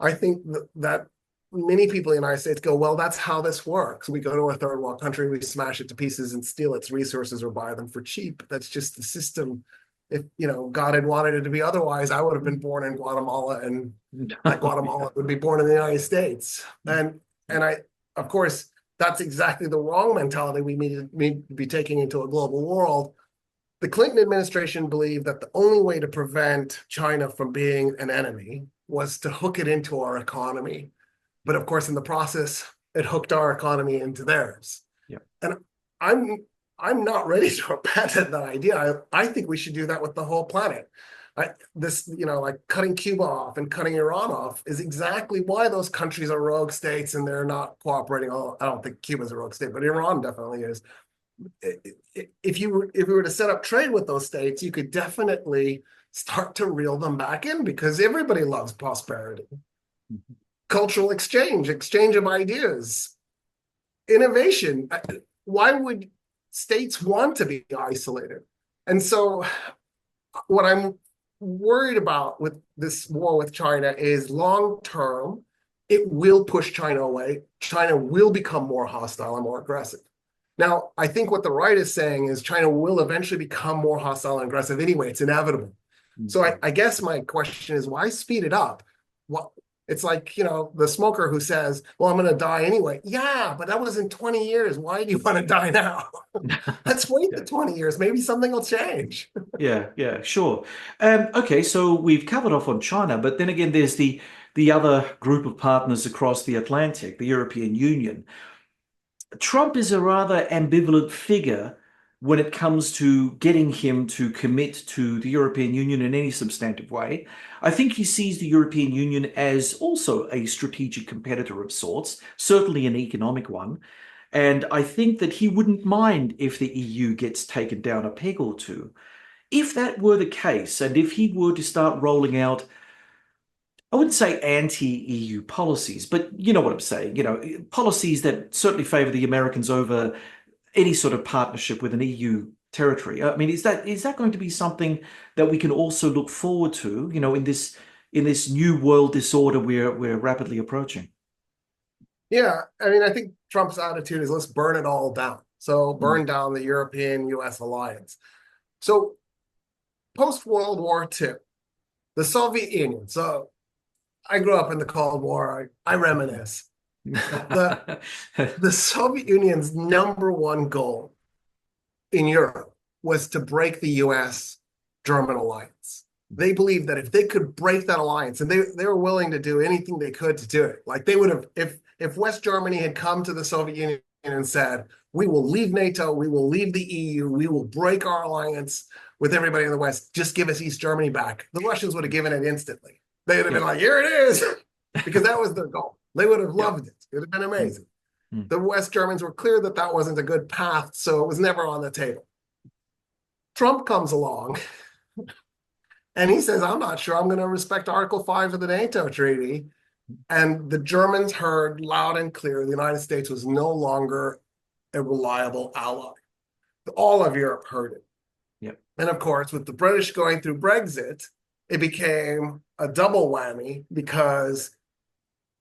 I think that many people in the United States go, well, that's how this works. We go to a third world country, we smash it to pieces and steal its resources or buy them for cheap. That's just the system. If God had wanted it to be otherwise, I would have been born in Guatemala, and like Guatemala would be born in the United States. And of course, that's exactly the wrong mentality we need to be taking into a global world. The Clinton administration believed that the only way to prevent China from being an enemy was to hook it into our economy. But of course, in the process, it hooked our economy into theirs. Yeah. And I'm not ready to abandon that idea. I think we should do that with the whole planet. Like cutting Cuba off and cutting Iran off is exactly why those countries are rogue states and they're not cooperating. I don't think Cuba's a rogue state, but Iran definitely is. if you were to set up trade with those states, you could definitely start to reel them back in because everybody loves prosperity, cultural exchange of ideas, innovation. Why would states want to be isolated? And so what I'm worried about with this war with China is long term, it will push China away. China will become more hostile and more aggressive. Now, I think what the right is saying is China will eventually become more hostile and aggressive anyway. It's inevitable. So I guess my question is, why speed it up? What it's like, the smoker who says, well, I'm going to die anyway. Yeah, but that was in 20 years. Why do you want to die now? Let's wait the 20 years. Maybe something will change. Yeah, sure. Okay, so we've covered off on China, but then again, there's the other group of partners across the Atlantic, the European Union. Trump is a rather ambivalent figure when it comes to getting him to commit to the European Union in any substantive way. I think he sees the European Union as also a strategic competitor of sorts, certainly an economic one. And I think that he wouldn't mind if the EU gets taken down a peg or two. If that were the case, and if he were to start rolling out, I wouldn't say anti-EU policies, but you know what I'm saying, policies that certainly favor the Americans over any sort of partnership with an EU territory. I mean, is that going to be something that we can also look forward to, in this new world disorder we're rapidly approaching? Yeah, I mean, I think Trump's attitude is let's burn it all down. So burn down the European-US alliance. So post-World War II, the Soviet Union. So I grew up in the Cold War. I reminisce. The Soviet Union's number one goal in Europe was to break the US-German alliance. They believed that if they could break that alliance, and they were willing to do anything they could to do it. Like they would have, if West Germany had come to the Soviet Union and said, we will leave NATO, we will leave the EU, we will break our alliance with everybody in the West, just give us East Germany back. The Russians would have given it instantly. They would have been like, here it is, because that was their goal. They would have loved it. It would have been amazing. The West Germans were clear that that wasn't a good path, so it was never on the table. Trump comes along and he says, I'm not sure I'm going to respect Article 5 of the NATO treaty. And the Germans heard loud and clear the United States was no longer a reliable ally. All of Europe heard it. Yep. And of course, with the British going through Brexit, it became a double whammy because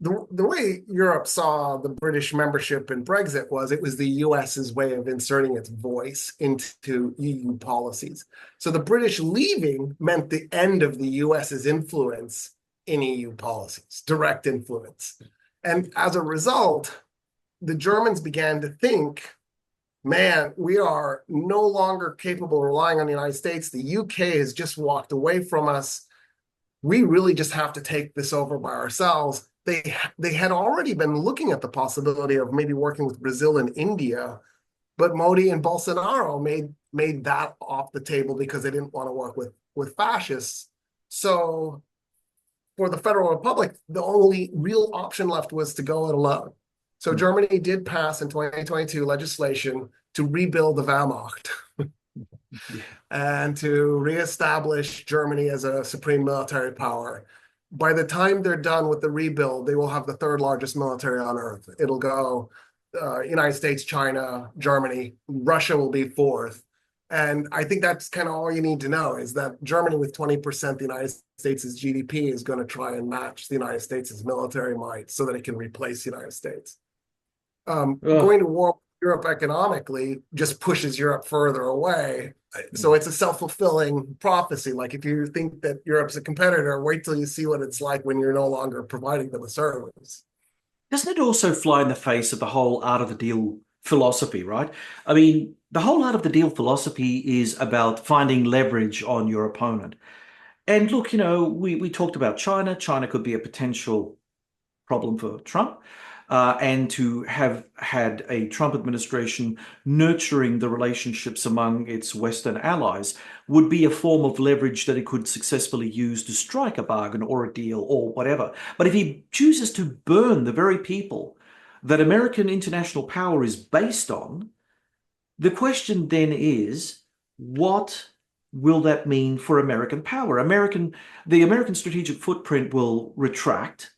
the way Europe saw the British membership in Brexit was it was the US's way of inserting its voice into EU policies. So the British leaving meant the end of the US's influence in EU policies, direct influence. And as a result, the Germans began to think, man, we are no longer capable of relying on the United States. The UK has just walked away from us. We really just have to take this over by ourselves. They had already been looking at the possibility of maybe working with Brazil and India, but Modi and Bolsonaro made that off the table because they didn't want to work with fascists. So for the Federal Republic, the only real option left was to go it alone. So Germany did pass in 2022 legislation to rebuild the Wehrmacht and to reestablish Germany as a supreme military power. By the time they're done with the rebuild, they will have the third largest military on earth. It'll go United States, China, Germany, Russia will be fourth. And I think that's kind of all you need to know is that Germany with 20% the United States' GDP is going to try and match the United States' military might so that it can replace the United States. Going to war with Europe economically just pushes Europe further away. So it's a self-fulfilling prophecy. Like if you think that Europe's a competitor, wait till you see what it's like when you're no longer providing them a service. Doesn't it also fly in the face of the whole art of the deal philosophy, right? I mean, the whole art of the deal philosophy is about finding leverage on your opponent. And look, we talked about China. China could be a potential problem for Trump. And to have had a Trump administration nurturing the relationships among its Western allies would be a form of leverage that it could successfully use to strike a bargain or a deal or whatever. But if he chooses to burn the very people that American international power is based on, The question then is, what will that mean for American power? The American strategic footprint will retract.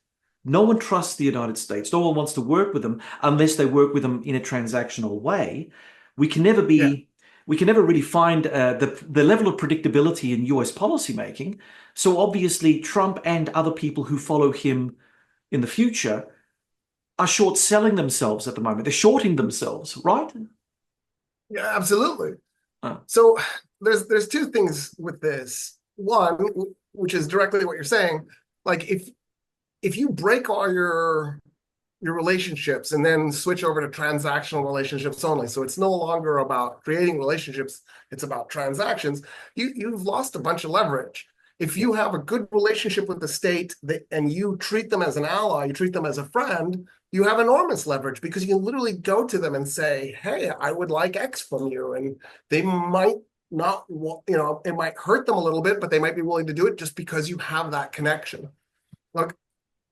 No one trusts the United States. No one wants to work with them unless they work with them in a transactional way. We can never Yeah, be, we can never really find the level of predictability in US policymaking. So obviously, Trump and other people who follow him in the future are short selling themselves at the moment. They're shorting themselves, right? yeah, absolutely. Uh, So there's two things with this. One, which is directly what you're saying, like if you break all your relationships and then switch over to transactional relationships only, so it's no longer about creating relationships, it's about transactions, you've lost a bunch of leverage. If you have a good relationship with the state and you treat them as an ally, you treat them as a friend, you have enormous leverage because you can literally go to them and say, hey, I would like X from you. And they might not, it might hurt them a little bit, but they might be willing to do it just because you have that connection. Look,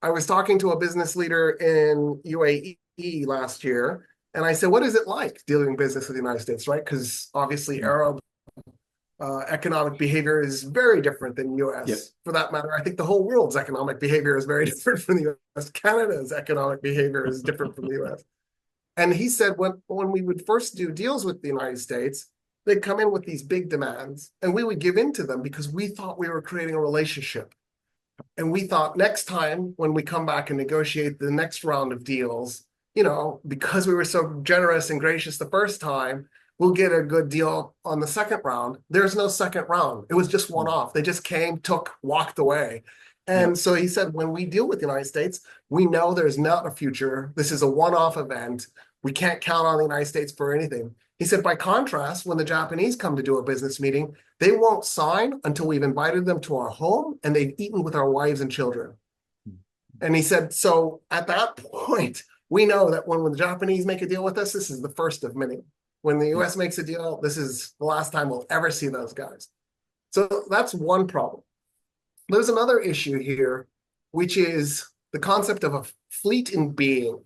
I was talking to a business leader in UAE last year, and I said, what is it like doing business with the United States, right? Because obviously Arab economic behavior is very different than US. yep. For that matter, I think the whole world's economic behavior is very different from the US. Canada's economic behavior is different from the US. And he said when we would first do deals with the United States, they'd come in with these big demands, and we would give in to them because we thought we were creating a relationship. And we thought next time when we come back and negotiate the next round of deals, because we were so generous and gracious the first time, we'll get a good deal on the second round. There's no second round. It was just one off. They just came, took, walked away. And so he said, when we deal with the United States, we know there's not a future. This is a one-off event. We can't count on the United States for anything. He said, by contrast, when the Japanese come to do a business meeting, they won't sign until we've invited them to our home and they've eaten with our wives and children. And he said, so at that point, we know that when the Japanese make a deal with us, this is the first of many. When the US makes a deal, this is the last time we'll ever see those guys. So that's one problem. There's another issue here, which is the concept of a fleet in being.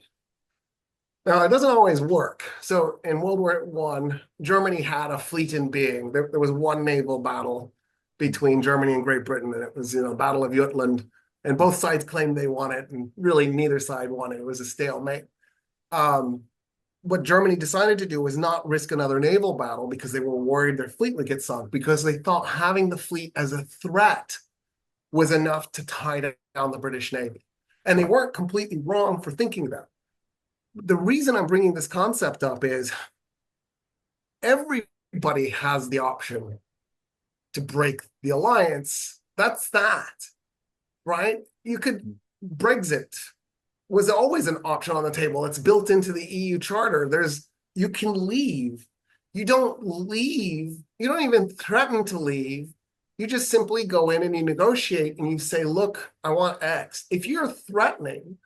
Now, it doesn't always work. So in World War I, Germany had a fleet in being. There was one naval battle between Germany and Great Britain, and it was, Battle of Jutland. And both sides claimed they won it, and really neither side won it. It was a stalemate. What Germany decided to do was not risk another naval battle because they were worried their fleet would get sunk, because they thought having the fleet as a threat was enough to tie down the British Navy. And they weren't completely wrong for thinking that. The reason I'm bringing this concept up is everybody has the option to break the alliance. That's that, right? You could, Brexit was always an option on the table. It's built into the EU charter. You can leave. You don't leave. You don't even threaten to leave. You just simply go in and you negotiate and you say, look, I want X. If you're threatening,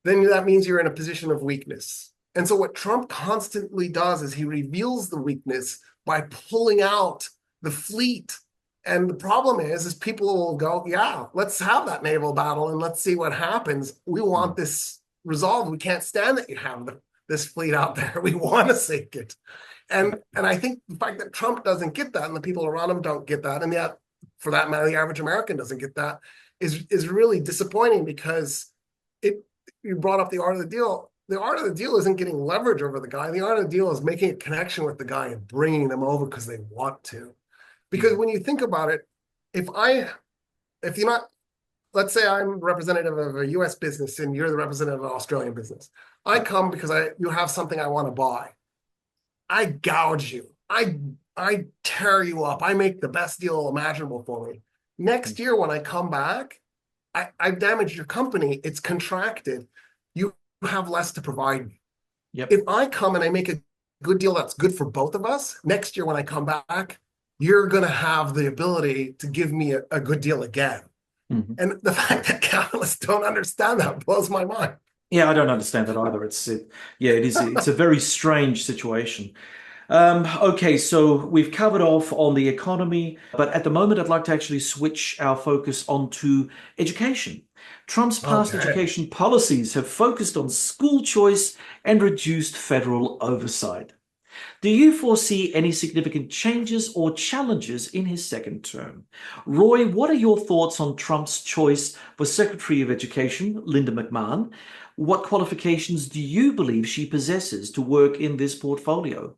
then that means you're in a position of weakness. And so what Trump constantly does is he reveals the weakness by pulling out the fleet. And the problem is people will go, yeah, let's have that naval battle and let's see what happens. We want this resolved. We can't stand that you have this fleet out there. We want to sink it. And I think the fact that Trump doesn't get that and the people around him don't get that, and yet, for that matter, the average American doesn't get that, is really disappointing, because you brought up the art of the deal. The art of the deal isn't getting leverage over the guy. The art of the deal is making a connection with the guy and bringing them over because they want to. Because when you think about it, if you're not, let's say I'm representative of a US business and you're the representative of an Australian business. I come because you have something I want to buy. I gouge you. I tear you up. I make the best deal imaginable for me. Next year, when I come back, I've damaged your company. It's contracted. You have less to provide me. Yep. If I come and I make a good deal that's good for both of us, next year when I come back, you're going to have the ability to give me a good deal again. Mm-hmm. And the fact that capitalists don't understand that blows my mind. Yeah, I don't understand that either. It's a very strange situation. Okay, so we've covered off on the economy, but at the moment, I'd like to actually switch our focus onto education. Trump's past education policies have focused on school choice and reduced federal oversight. Do you foresee any significant changes or challenges in his second term? Roy, what are your thoughts on Trump's choice for Secretary of Education, Linda McMahon? What qualifications do you believe she possesses to work in this portfolio?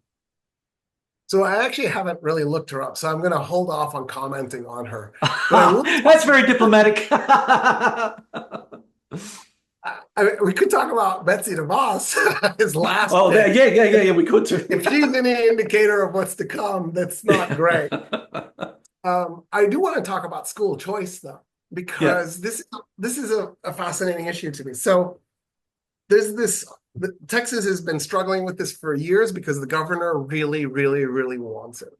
So I actually haven't really looked her up, so I'm going to hold off on commenting on her. But I will That's very diplomatic. we could talk about Betsy DeVos, his last Oh, pick. yeah, we could too. If she's any indicator of what's to come, that's not great. I do want to talk about school choice, though, Yeah. because this is a fascinating issue to me. So there's this, Texas has been struggling with this for years because the governor really, really, really wants it.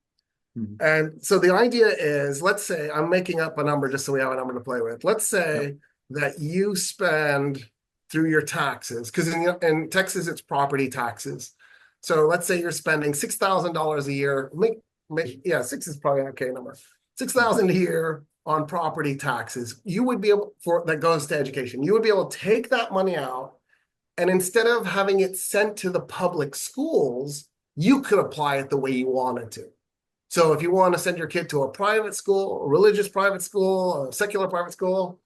Mhm. And so the idea is, let's say, I'm making up a number just so we have a number to play with. Let's say that you spend through your taxes, because in Texas, it's property taxes. So let's say you're spending $6,000 a year. Yeah, six is probably an okay number. 6,000 a year on property taxes. You would be able that goes to education. You would be able to take that money out, and instead of having it sent to the public schools, you could apply it the way you wanted to. So if you want to send your kid to a private school, a religious private school, a secular private school,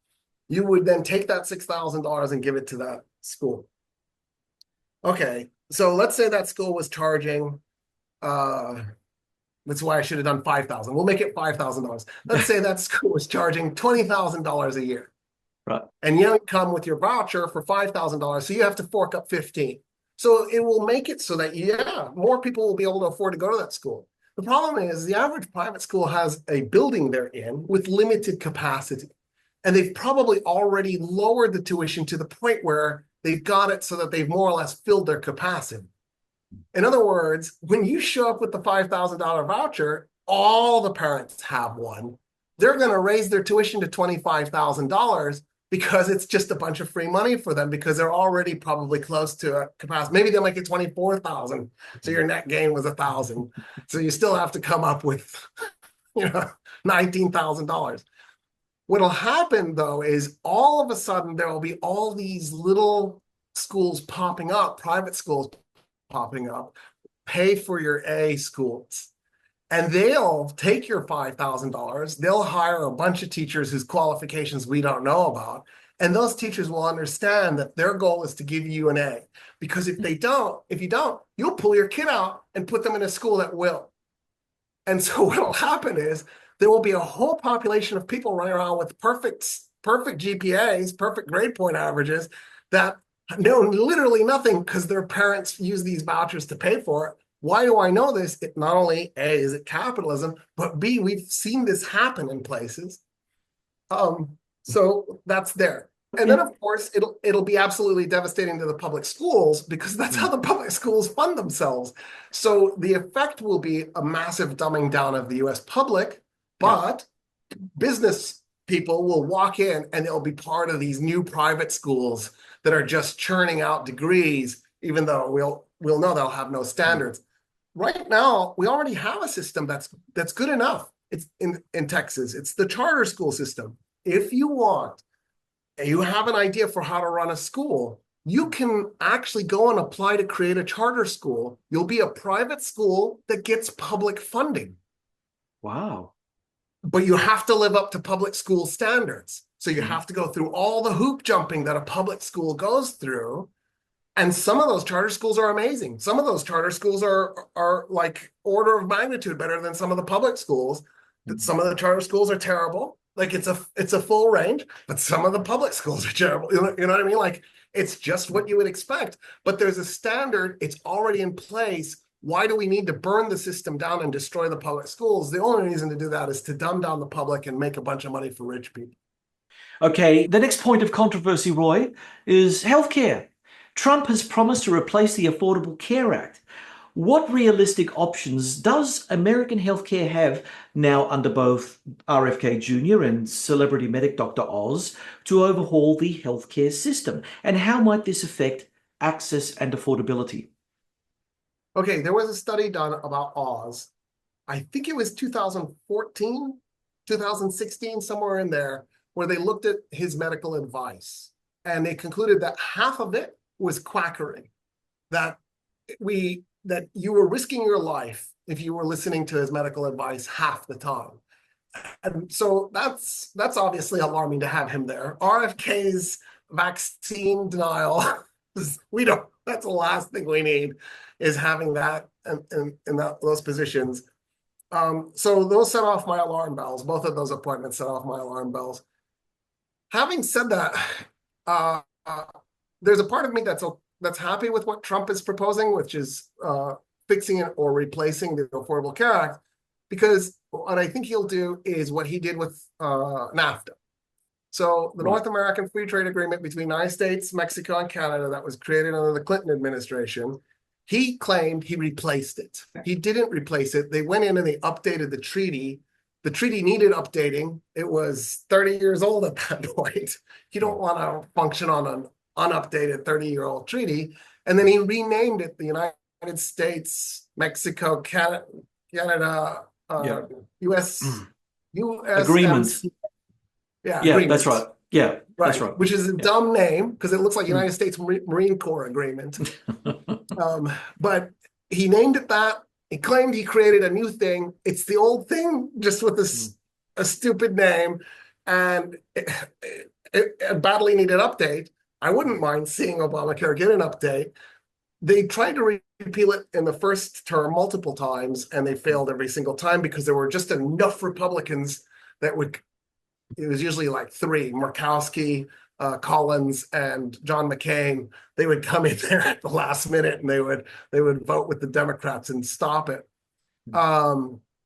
you would then take that $6,000 and give it to that school. Okay, so let's say that school was charging, that's why I should have done 5,000. We'll make it $5,000. Let's say that school was charging $20,000 a year. Right. And you come with your voucher for $5,000, so you have to fork up 15. So it will make it so that, yeah, more people will be able to afford to go to that school. The problem is the average private school has a building they're in with limited capacity. And they've probably already lowered the tuition to the point where they've got it so that they've more or less filled their capacity. In other words, when you show up with the $5,000 voucher, all the parents have one. They're going to raise their tuition to $25,000 because it's just a bunch of free money for them because they're already probably close to a capacity. Maybe they'll make it 24,000. So your net gain was 1,000. So you still have to come up with, $19,000. What'll happen, though, is all of a sudden there will be all these little schools popping up, private schools popping up, pay for your A schools. And they'll take your $5,000, they'll hire a bunch of teachers whose qualifications we don't know about. And those teachers will understand that their goal is to give you an A. Because if you don't, you'll pull your kid out and put them in a school that will. And so what'll happen is there will be a whole population of people running around with perfect GPAs, perfect grade point averages that know literally nothing because their parents use these vouchers to pay for it. Why do I know this? It not only A, is it capitalism, but B, we've seen this happen in places. So that's there. And then, of course, it'll be absolutely devastating to the public schools because that's how the public schools fund themselves. So the effect will be a massive dumbing down of the US public, but business people will walk in and they'll be part of these new private schools that are just churning out degrees, even though we'll know they'll have no standards. Right now, we already have a system that's good enough. It's in Texas. It's the charter school system. If you want, and you have an idea for how to run a school, you can actually go and apply to create a charter school. You'll be a private school that gets public funding. Wow. But you have to live up to public school standards. So you have to go through all the hoop jumping that a public school goes through. And some of those charter schools are amazing. Some of those charter schools are like order of magnitude better than some of the public schools. Some of the charter schools are terrible. Like it's a full range, but some of the public schools are terrible. You know what I mean? Like it's just what you would expect. But there's a standard. It's already in place. Why do we need to burn the system down and destroy the public schools? The only reason to do that is to dumb down the public and make a bunch of money for rich people. Okay, the next point of controversy, Roy, is healthcare. Trump has promised to replace the Affordable Care Act. What realistic options does American healthcare have now under both RFK Jr. and celebrity medic Dr. Oz to overhaul the healthcare system? And how might this affect access and affordability? Okay, there was a study done about Oz. I think it was 2014, 2016, somewhere in there, where they looked at his medical advice. And they concluded that half of it was quackery, that we that you were risking your life if you were listening to his medical advice half the time. And so that's obviously alarming to have him there. RFK's vaccine denial, that's the last thing we need, is having that in those positions. So those set off my alarm bells. Both of those appointments set off my alarm bells. Having said that, there's a part of me that's happy with what Trump is proposing, which is fixing it or replacing the Affordable Care Act, because what I think he'll do is what he did with NAFTA. So the North American Free Trade Agreement between the United States, Mexico, and Canada that was created under the Clinton administration, he claimed he replaced it. He didn't replace it. They went in and they updated the treaty. The treaty needed updating. It was 30 years old at that point. You don't want to function on an unupdated 30-year-old treaty. And then he renamed it the United States, Mexico, Canada, US agreement. Yeah, agreement. That's right. Yeah, right. That's right. Which is a dumb name because it looks like United States Marine Corps agreement. But he named it that. He claimed he created a new thing. It's the old thing, just with a stupid name, and it badly needed update. I wouldn't mind seeing Obamacare get an update. They tried to repeal it in the first term multiple times, and they failed every single time because there were just enough Republicans that would. It was usually like three: Murkowski, Collins, and John McCain. They would come in there at the last minute, and they would vote with the Democrats and stop it.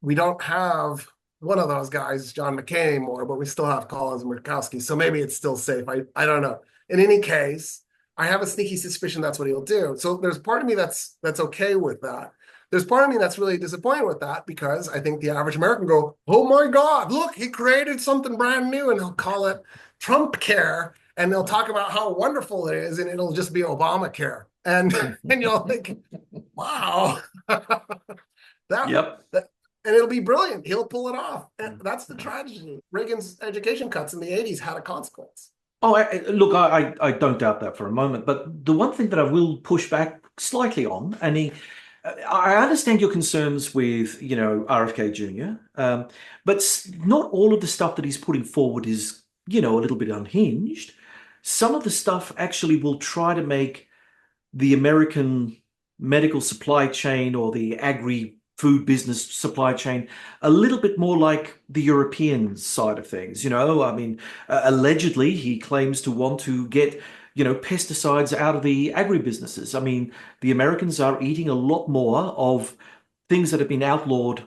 We don't have one of those guys, John McCain, anymore, but we still have Collins and Murkowski, so maybe it's still safe. I don't know. In any case, I have a sneaky suspicion that's what he'll do. So there's part of me that's okay with that. There's part of me that's really disappointed with that because I think the average American go, oh my God, look, he created something brand new, and he'll call it Trump Care, and they'll talk about how wonderful it is, and it'll just be Obamacare. And you'll think, wow. And it'll be brilliant. He'll pull it off. And that's the tragedy. Reagan's education cuts in the 80s had a consequence. Oh, look, I don't doubt that for a moment. But the one thing that I will push back slightly on, and I understand your concerns with, RFK Jr., but not all of the stuff that he's putting forward is, a little bit unhinged. Some of the stuff actually will try to make the American medical supply chain or the agri-food business supply chain a little bit more like the European side of things. Allegedly, he claims to want to get pesticides out of the agribusinesses. I mean, the Americans are eating a lot more of things that have been outlawed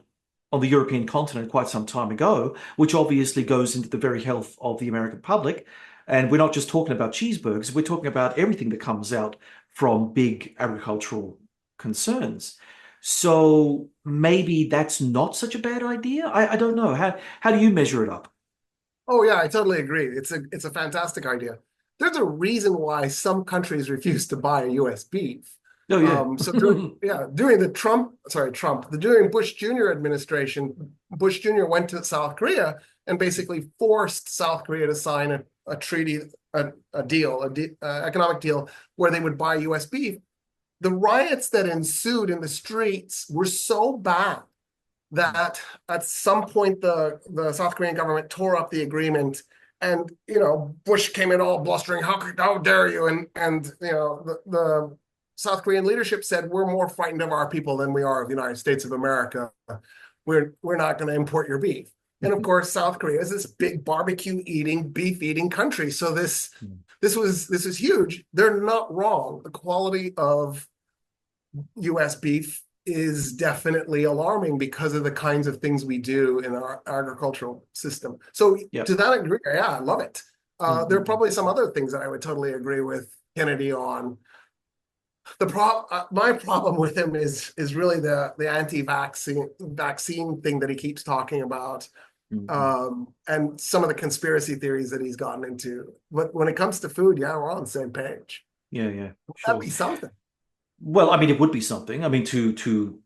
on the European continent quite some time ago, which obviously goes into the very health of the American public. And we're not just talking about cheeseburgers, we're talking about everything that comes out from big agricultural concerns. So maybe that's not such a bad idea. I don't know. How do you measure it up? Oh yeah, I totally agree. It's a fantastic idea. There's a reason why some countries refuse to buy U.S. beef. Oh yeah. During during Bush Jr. administration, Bush Jr. went to South Korea and basically forced South Korea to sign a treaty, an economic deal where they would buy U.S. beef. The riots that ensued in the streets were so bad that at some point the South Korean government tore up the agreement. And, Bush came in all blustering, how dare you? And the South Korean leadership said, we're more frightened of our people than we are of the United States of America. We're not going to import your beef. And of course, South Korea is this big barbecue eating, beef eating country. So this was huge. They're not wrong. The quality of U.S. beef is definitely alarming because of the kinds of things we do in our agricultural system. So to that degree, yeah, I love it. There are probably some other things that I would totally agree with Kennedy on. My problem with him is really the anti-vaccine thing that he keeps talking about, and some of the conspiracy theories that he's gotten into. But when it comes to food, yeah, we're on the same page. Yeah, sure. That'd be something. Well, it would be something. To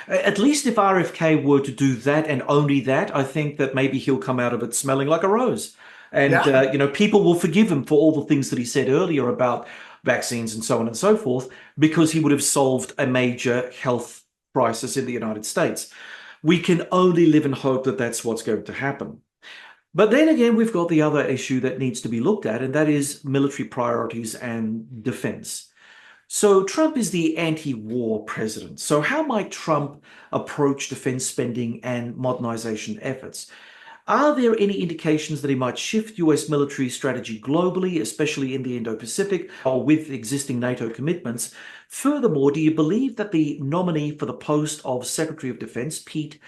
at least if RFK were to do that and only that, I think that maybe he'll come out of it smelling like a rose. And, people will forgive him for all the things that he said earlier about vaccines and so on and so forth, because he would have solved a major health crisis in the United States. We can only live in hope that that's what's going to happen. But then again, we've got the other issue that needs to be looked at, and that is military priorities and defense. So Trump is the anti-war president. So how might Trump approach defense spending and modernization efforts? Are there any indications that he might shift US military strategy globally, especially in the Indo-Pacific, or with existing NATO commitments? Furthermore, do you believe that the nominee for the post of Secretary of Defense, Pete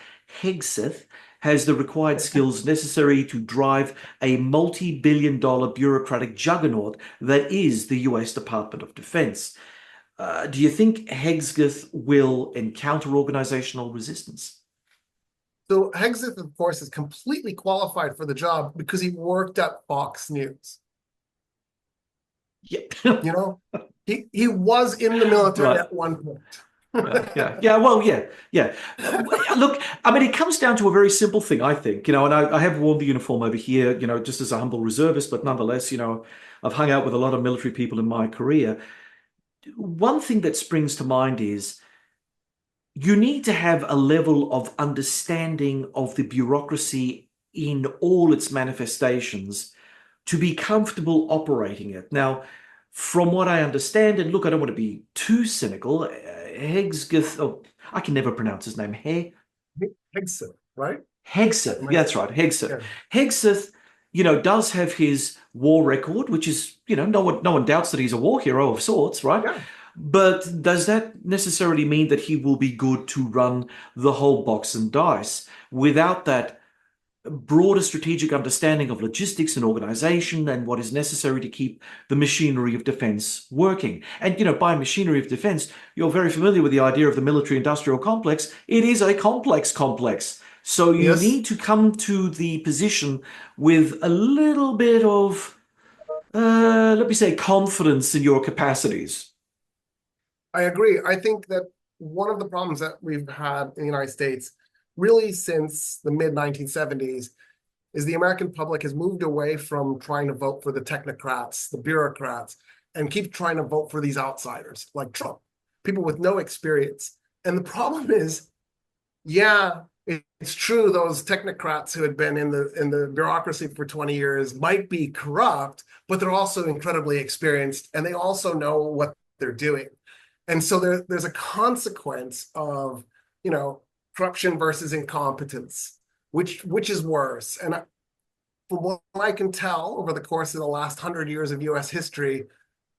Hegseth, has the required skills necessary to drive a multi-billion-dollar bureaucratic juggernaut that is the US Department of Defense? Do you think Hegseth will encounter organizational resistance? So Hegseth, of course, is completely qualified for the job because he worked at Fox News. Yeah. You know, he was in the military at one point. Yeah. Look, I mean, it comes down to a very simple thing, I think, and I have worn the uniform over here, just as a humble reservist, but nonetheless, I've hung out with a lot of military people in my career. One thing that springs to mind is you need to have a level of understanding of the bureaucracy in all its manifestations to be comfortable operating it. Now, from what I understand, and look, I don't want to be too cynical, Hegseth, I can never pronounce his name. Hegseth, right? Hegseth, yeah, that's right, Hegseth. Yeah. Hegseth, does have his war record, which is, no one doubts that he's a war hero of sorts, right? Yeah. But does that necessarily mean that he will be good to run the whole box and dice without that broader strategic understanding of logistics and organization and what is necessary to keep the machinery of defense working? And, by machinery of defense, you're very familiar with the idea of the military-industrial complex. It is a complex. So you need to come to the position with a little bit of, let me say, confidence in your capacities. I agree. I think that one of the problems that we've had in the United States really since the mid-1970s is the American public has moved away from trying to vote for the technocrats, the bureaucrats, and keep trying to vote for these outsiders like Trump, people with no experience. And the problem is, yeah, it's true those technocrats who had been in the bureaucracy for 20 years might be corrupt, but they're also incredibly experienced, and they also know what they're doing. And so there's a consequence of, corruption versus incompetence, which is worse. And from what I can tell over the course of the last 100 years of US history,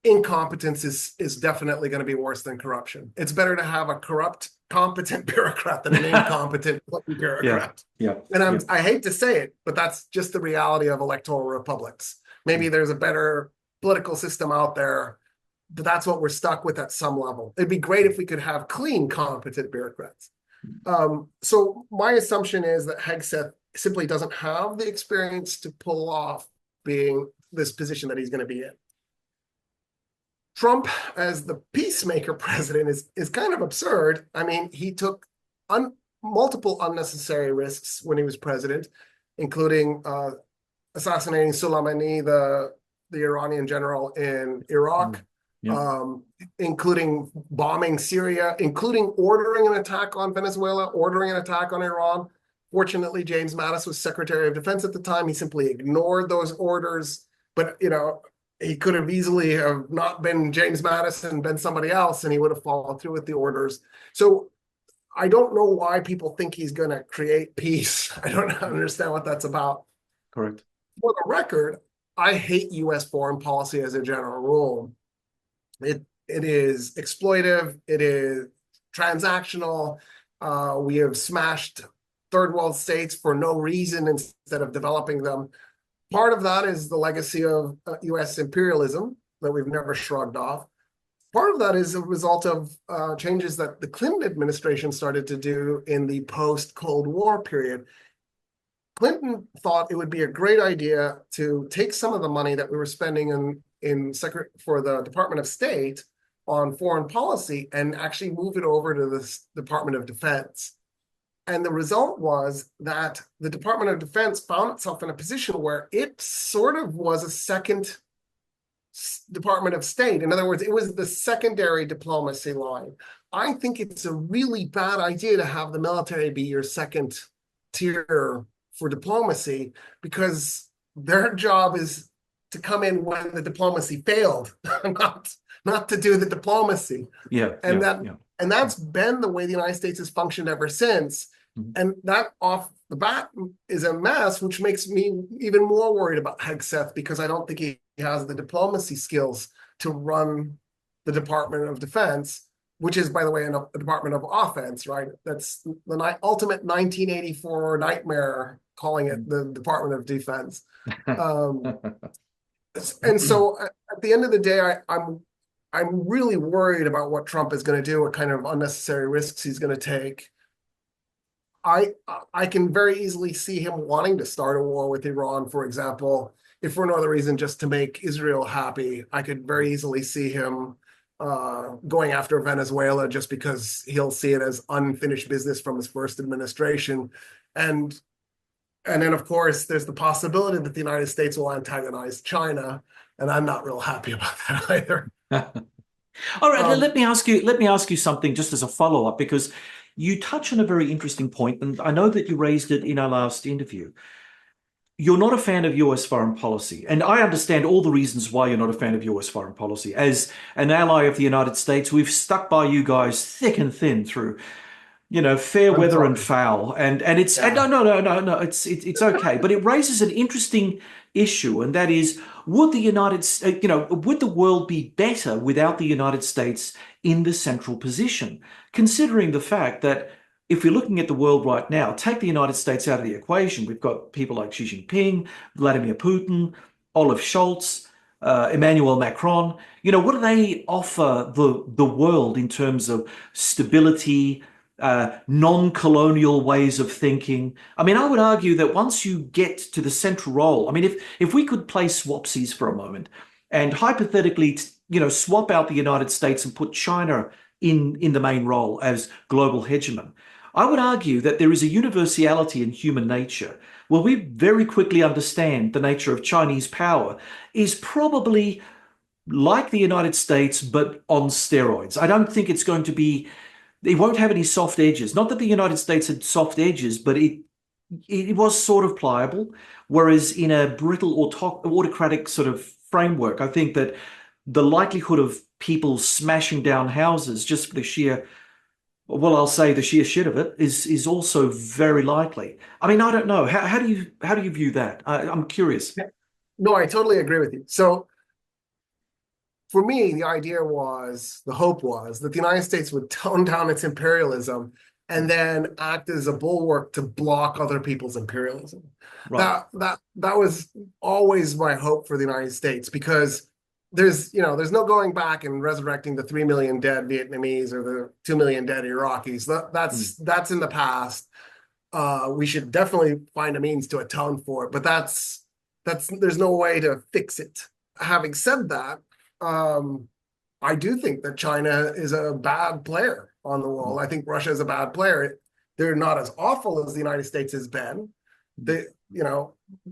incompetence is definitely going to be worse than corruption. It's better to have a corrupt, competent bureaucrat than an incompetent bureaucrat. Yeah. And I hate to say it, but that's just the reality of electoral republics. Maybe there's a better political system out there, but that's what we're stuck with at some level. It'd be great if we could have clean, competent bureaucrats. So my assumption is that Hegseth simply doesn't have the experience to pull off being this position that he's going to be in. Trump, as the peacemaker president, is kind of absurd. I mean, he took multiple unnecessary risks when he was president, including assassinating Soleimani, the Iranian general in Iraq. Including bombing Syria, including ordering an attack on Venezuela, ordering an attack on Iran. Fortunately, James Mattis was Secretary of Defense at the time. He simply ignored those orders. But, he could have easily have not been James Mattis and been somebody else, and he would have followed through with the orders. So I don't know why people think he's going to create peace. I don't understand what that's about. Correct. For the record, I hate U.S. foreign policy as a general rule. It is exploitive. It is transactional. We have smashed third world states for no reason instead of developing them. Part of that is the legacy of U.S. imperialism that we've never shrugged off. Part of that is a result of changes that the Clinton administration started to do in the post-Cold War period. Clinton thought it would be a great idea to take some of the money that we were spending for the Department of State on foreign policy and actually move it over to the Department of Defense. And the result was that the Department of Defense found itself in a position where it sort of was a second Department of State. In other words, it was the secondary diplomacy line. I think it's a really bad idea to have the military be your second tier for diplomacy, because their job is to come in when the diplomacy failed, not to do the diplomacy. And that's been the way the United States has functioned ever since. And that off the bat is a mess, which makes me even more worried about Hegseth, because I don't think he has the diplomacy skills to run the Department of Defense, which is, by the way, a Department of Offense, right? That's the ultimate 1984 nightmare, calling it the Department of Defense. And so at the end of the day, I'm really worried about what Trump is going to do, what kind of unnecessary risks he's going to take. I can very easily see him wanting to start a war with Iran, for example, if for no other reason just to make Israel happy. I could very easily see him going after Venezuela just because he'll see it as unfinished business from his first administration. And then, of course, there's the possibility that the United States will antagonize China, and I'm not real happy about that either. All right, let me ask you something just as a follow-up, because you touch on a very interesting point, and I know that you raised it in our last interview. You're not a fan of US foreign policy, and I understand all the reasons why you're not a fan of US foreign policy. As an ally of the United States, we've stuck by you guys thick and thin through, fair weather and foul, and it's no, it's okay. But it raises an interesting issue, and that is, would the world be better without the United States in the central position, considering the fact that if we're looking at the world right now, take the United States out of the equation, we've got people like Xi Jinping, Vladimir Putin, Olaf Scholz, Emmanuel Macron. What do they offer the world in terms of stability, non-colonial ways of thinking? I mean, I would argue that once you get to the central role, I mean, if we could play swapsies for a moment and hypothetically, swap out the United States and put China in the main role as global hegemon, I would argue that there is a universality in human nature where we very quickly understand the nature of Chinese power is probably like the United States, but on steroids. I don't think it's going to be, it won't have any soft edges. Not that the United States had soft edges, but it was sort of pliable. Whereas in a brittle autocratic sort of framework, I think that the likelihood of people smashing down houses just for the sheer, well, I'll say the sheer shit of it is also very likely. I mean, I don't know. How do you view that? I'm curious. No, I totally agree with you. So for me, the hope was that the United States would tone down its imperialism and then act as a bulwark to block other people's imperialism. Right. That was always my hope for the United States, because there's no going back and resurrecting the 3 million dead Vietnamese or the 2 million dead Iraqis. That's in the past. We should definitely find a means to atone for it, but there's no way to fix it. Having said that, I do think that China is a bad player on the world. I think Russia is a bad player. They're not as awful as the United States has been.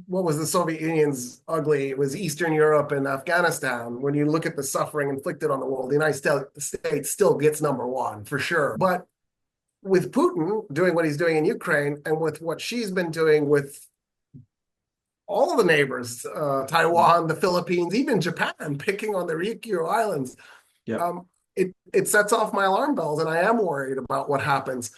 What was the Soviet Union's ugly? It was Eastern Europe and Afghanistan. When you look at the suffering inflicted on the world, the United States still gets number one for sure. But with Putin doing what he's doing in Ukraine, and with what she's been doing with all of the neighbors, Taiwan, the Philippines, even Japan, picking on the Ryukyu Islands, it sets off my alarm bells, and I am worried about what happens.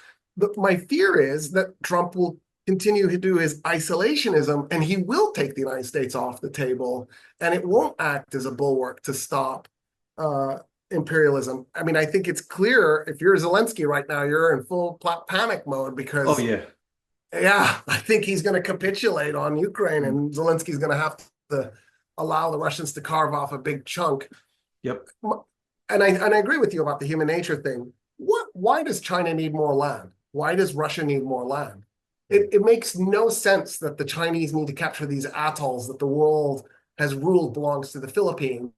My fear is that Trump will continue to do his isolationism, and he will take the United States off the table, and it won't act as a bulwark to stop imperialism. I mean, I think it's clear, if you're Zelensky right now, you're in full panic mode, because I think he's going to capitulate on Ukraine, and Zelensky's going to have to allow the Russians to carve off a big chunk. Yep. And I agree with you about the human nature thing. Why does China need more land? Why does Russia need more land? It makes no sense that the Chinese need to capture these atolls that the world has ruled belongs to the Philippines.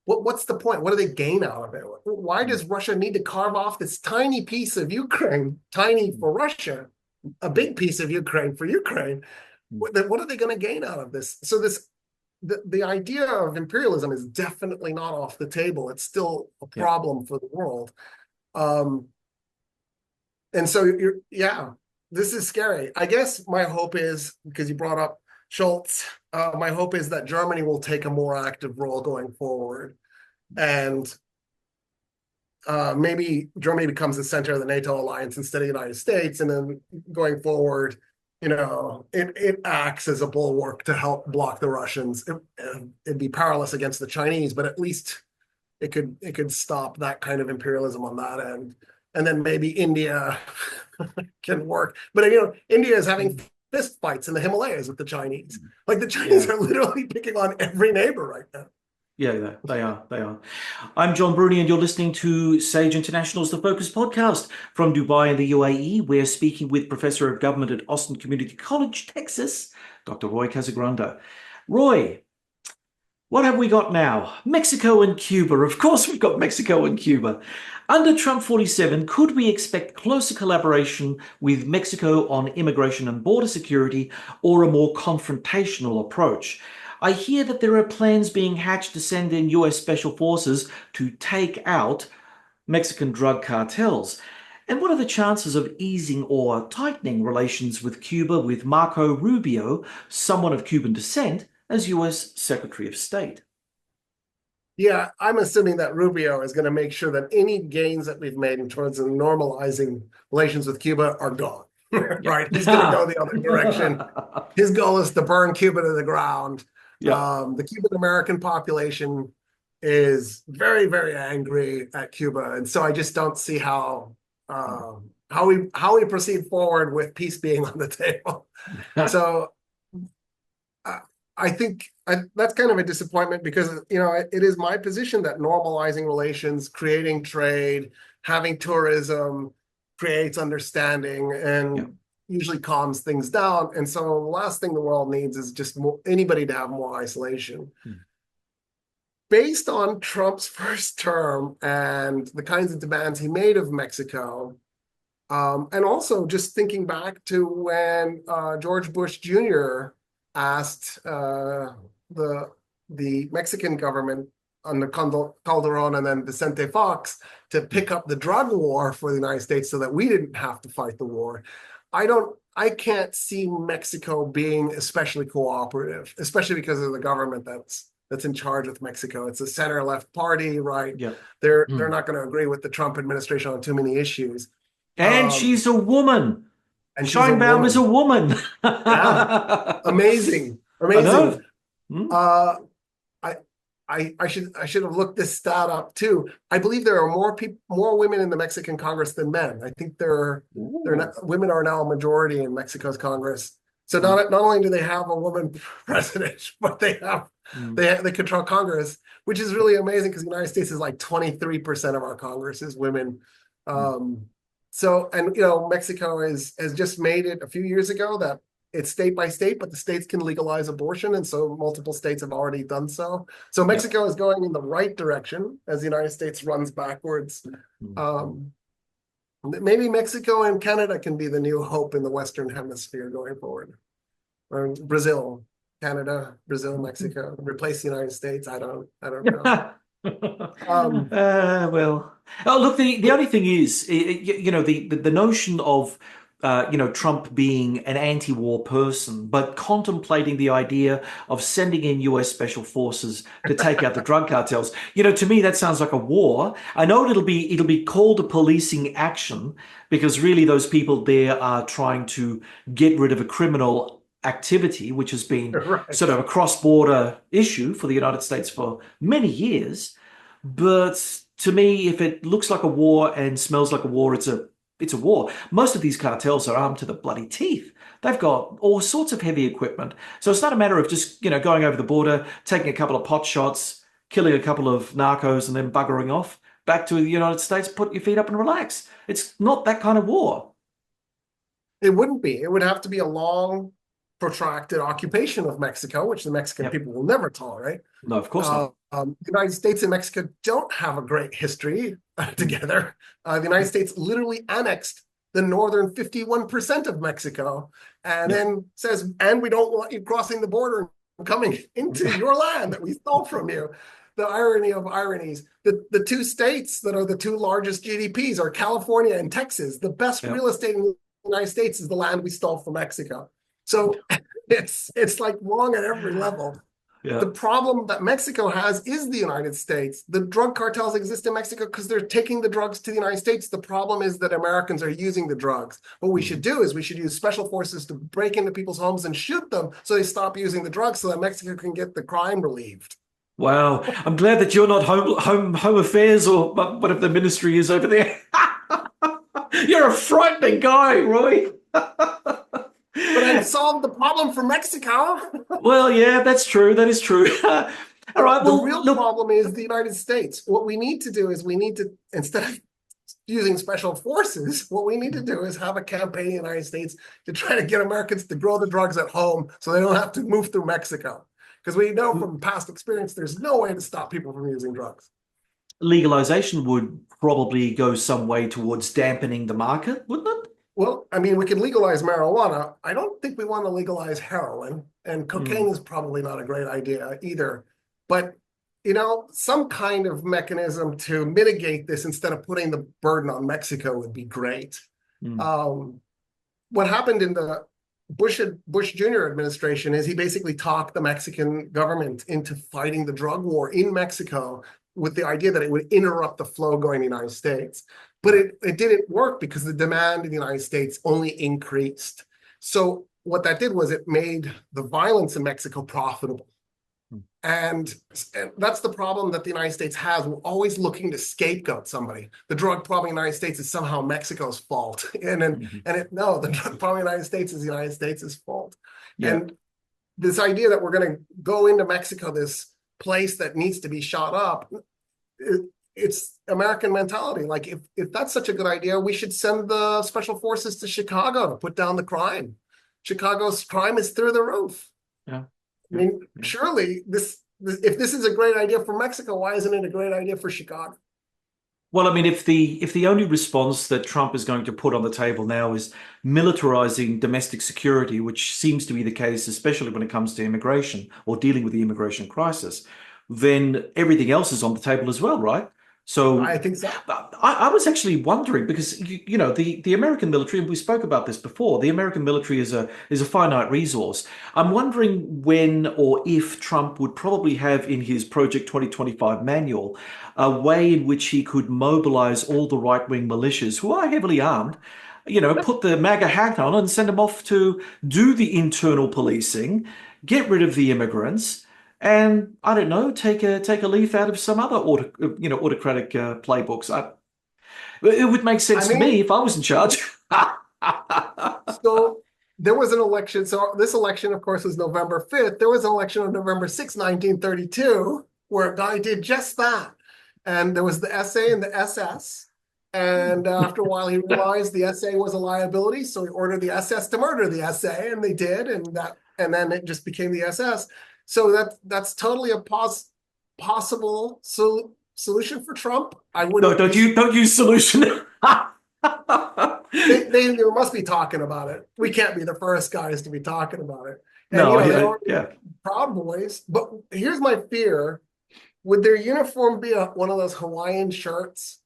What's the point? What do they gain out of it? Why does Russia need to carve off this tiny piece of Ukraine, tiny for Russia, a big piece of Ukraine for Ukraine? What are they going to gain out of this? So this the idea of imperialism is definitely not off the table. It's still a problem for the world. And so this is scary. I guess my hope is, because you brought up Schultz, my hope is that Germany will take a more active role going forward. And maybe Germany becomes the center of the NATO alliance instead of the United States. And then going forward, it acts as a bulwark to help block the Russians. It'd be powerless against the Chinese, but at least it could stop that kind of imperialism on that end. And then maybe India can work. But India is having fist fights in the Himalayas with the Chinese. Like the Chinese are literally picking on every neighbor right now. Yeah, they are. I'm John Bruni, and you're listening to Sage International's The Focus podcast from Dubai in the UAE. We're speaking with Professor of Government at Austin Community College, Texas, Dr. Roy Casagranda. Roy, what have we got now? Mexico and Cuba. Of course, we've got Mexico and Cuba. Under Trump 47, could we expect closer collaboration with Mexico on immigration and border security, or a more confrontational approach? I hear that there are plans being hatched to send in US special forces to take out Mexican drug cartels. And what are the chances of easing or tightening relations with Cuba with Marco Rubio, someone of Cuban descent, as US Secretary of State? Yeah, I'm assuming that Rubio is going to make sure that any gains that we've made in terms of normalizing relations with Cuba are gone. Right? He's going to go the other direction. His goal is to burn Cuba to the ground. The Cuban American population is very, very angry at Cuba, and so I just don't see how we proceed forward with peace being on the table. So I think that's kind of a disappointment, because it is my position that normalizing relations, creating trade, having tourism creates understanding and usually calms things down. And so the last thing the world needs is just anybody to have more isolation. Based on Trump's first term and the kinds of demands he made of Mexico, and also just thinking back to when George Bush Jr. asked the Mexican government under Calderon and then Vicente Fox to pick up the drug war for the United States so that we didn't have to fight the war. I can't see Mexico being especially cooperative, especially because of the government that's in charge with Mexico. It's a center-left party, right? Yep. They're not going to agree with the Trump administration on too many issues. And she's a woman. And Scheinbaum is a woman. Yeah. Amazing. I I should have looked this stat up too. I believe there are more women in the Mexican Congress than men. I think women are now a majority in Mexico's Congress. So not only do they have a woman president, but they control Congress, which is really amazing, because the United States is like 23% of our Congress is women. So Mexico has just made it a few years ago that it's state by state, but the states can legalize abortion. And so multiple states have already done so. So Mexico is going in the right direction as the United States runs backwards. Maybe Mexico and Canada can be the new hope in the Western Hemisphere going forward. Or Brazil, Canada, Brazil, Mexico, replace the United States. I don't know. Look, the only thing is, the notion of Trump being an anti-war person, but contemplating the idea of sending in US special forces to take out the drug cartels. To me, that sounds like a war. I know it'll be called a policing action, because really those people there are trying to get rid of a criminal activity, which has been sort of a cross-border issue for the United States for many years. But to me, if it looks like a war and smells like a war, it's a war. Most of these cartels are armed to the bloody teeth. They've got all sorts of heavy equipment. So it's not a matter of just, going over the border, taking a couple of pot shots, killing a couple of narcos, and then buggering off back to the United States, put your feet up and relax. It's not that kind of war. It wouldn't be. It would have to be a long, protracted occupation of Mexico, which the Mexican people will never tolerate. No, of course not. The United States and Mexico don't have a great history together. The United States literally annexed the northern 51% of Mexico, and then says, and we don't want you crossing the border coming into your land that we stole from you. The irony of ironies. The two states that are the two largest GDPs are California and Texas. The best real estate in the United States is the land we stole from Mexico. So it's like wrong at every level. Yeah. The problem that Mexico has is the United States. The drug cartels exist in Mexico because they're taking the drugs to the United States. The problem is that Americans are using the drugs. What we should do is we should use special forces to break into people's homes and shoot them so they stop using the drugs so that Mexico can get the crime relieved. Wow. I'm glad that you're not home affairs or whatever the ministry is over there. You're a frightening guy, Roy. But I've solved the problem for Mexico. Well, yeah, that's true. That is true. All right. Well, the real problem is the United States. What we need to do is instead of using special forces, what we need to do is have a campaign in the United States to try to get Americans to grow the drugs at home so they don't have to move through Mexico. Because we know from past experience, there's no way to stop people from using drugs. Legalization would probably go some way towards dampening the market, wouldn't it? Well, I mean, we can legalize marijuana. I don't think we want to legalize heroin, and cocaine is probably not a great idea either. But, some kind of mechanism to mitigate this instead of putting the burden on Mexico would be great. What happened in the Bush Jr. administration is he basically talked the Mexican government into fighting the drug war in Mexico with the idea that it would interrupt the flow going to the United States. But it didn't work because the demand in the United States only increased. So what that did was it made the violence in Mexico profitable. And that's the problem that the United States has. We're always looking to scapegoat somebody. The drug problem in the United States is somehow Mexico's fault. No, the drug problem in the United States is the United States' fault. Yeah. And this idea that we're going to go into Mexico, this place that needs to be shot up, it's American mentality. Like, if that's such a good idea, we should send the special forces to Chicago to put down the crime. Chicago's crime is through the roof. Yeah. I mean, surely if this is a great idea for Mexico, why isn't it a great idea for Chicago? Well, I mean, if the only response that Trump is going to put on the table now is militarizing domestic security, which seems to be the case, especially when it comes to immigration or dealing with the immigration crisis, then everything else is on the table as well, right? So I think so. I was actually wondering because the American military, and we spoke about this before, the American military is a finite resource. I'm wondering when or if Trump would probably have in his Project 2025 manual a way in which he could mobilize all the right-wing militias who are heavily armed, put the MAGA hat on and send them off to do the internal policing, get rid of the immigrants, and I don't know, take a leaf out of some other autocratic playbooks. It would make sense to me if I was in charge. So there was an election. So this election, of course, was November 5th. There was an election on November 6th, 1932, where a guy did just that. And there was the SA and the SS. And after a while, he realized the SA was a liability, so he ordered the SS to murder the SA, and they did, and then it just became the SS. So that's totally a possible solution for Trump. I wouldn't. No, don't use solution. they must be talking about it. We can't be the first guys to be talking about it. And, yeah. Proud Boys. But here's my fear: would their uniform be one of those Hawaiian shirts?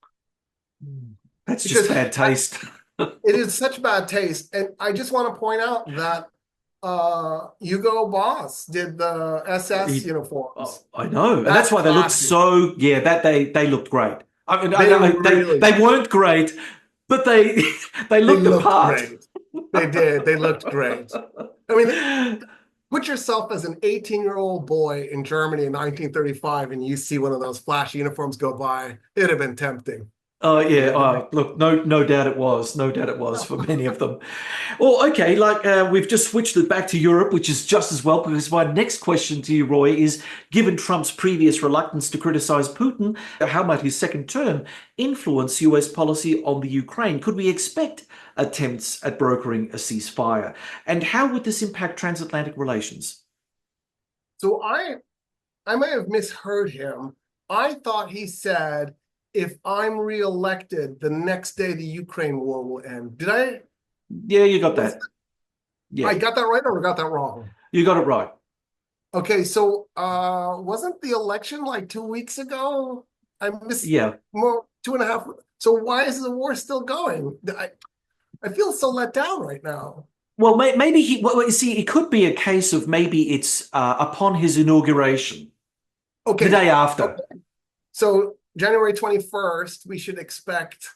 That's just bad taste. It is such bad taste, and I just want to point out that Hugo Boss did the SS uniforms. Oh, I know, and that's why they looked so. Yeah, they looked great. I mean, they weren't great, but they looked the part. Great. They did. They looked great. I mean, put yourself as an 18-year-old boy in Germany in 1935, and you see one of those flashy uniforms go by. It'd have been tempting. Oh yeah, look, no doubt it was. No doubt it was for many of them. Well, okay, we've just switched it back to Europe, which is just as well, because my next question to you, Roy, is given Trump's previous reluctance to criticize Putin, how might his second term influence US policy on the Ukraine? Could we expect attempts at brokering a ceasefire? And how would this impact transatlantic relations? So I may have misheard him. I thought he said, if I'm reelected, the next day the Ukraine war will end. Did I? Yeah, you got that. Yeah. I got that right or got that wrong? You got it right. Okay, so wasn't the election like 2 weeks ago? I missed Yeah. more 2.5. So why is the war still going? I feel so let down right now. Well, maybe well, you see, it could be a case of maybe it's upon his inauguration, the Okay, day after, okay. So January 21st, we should expect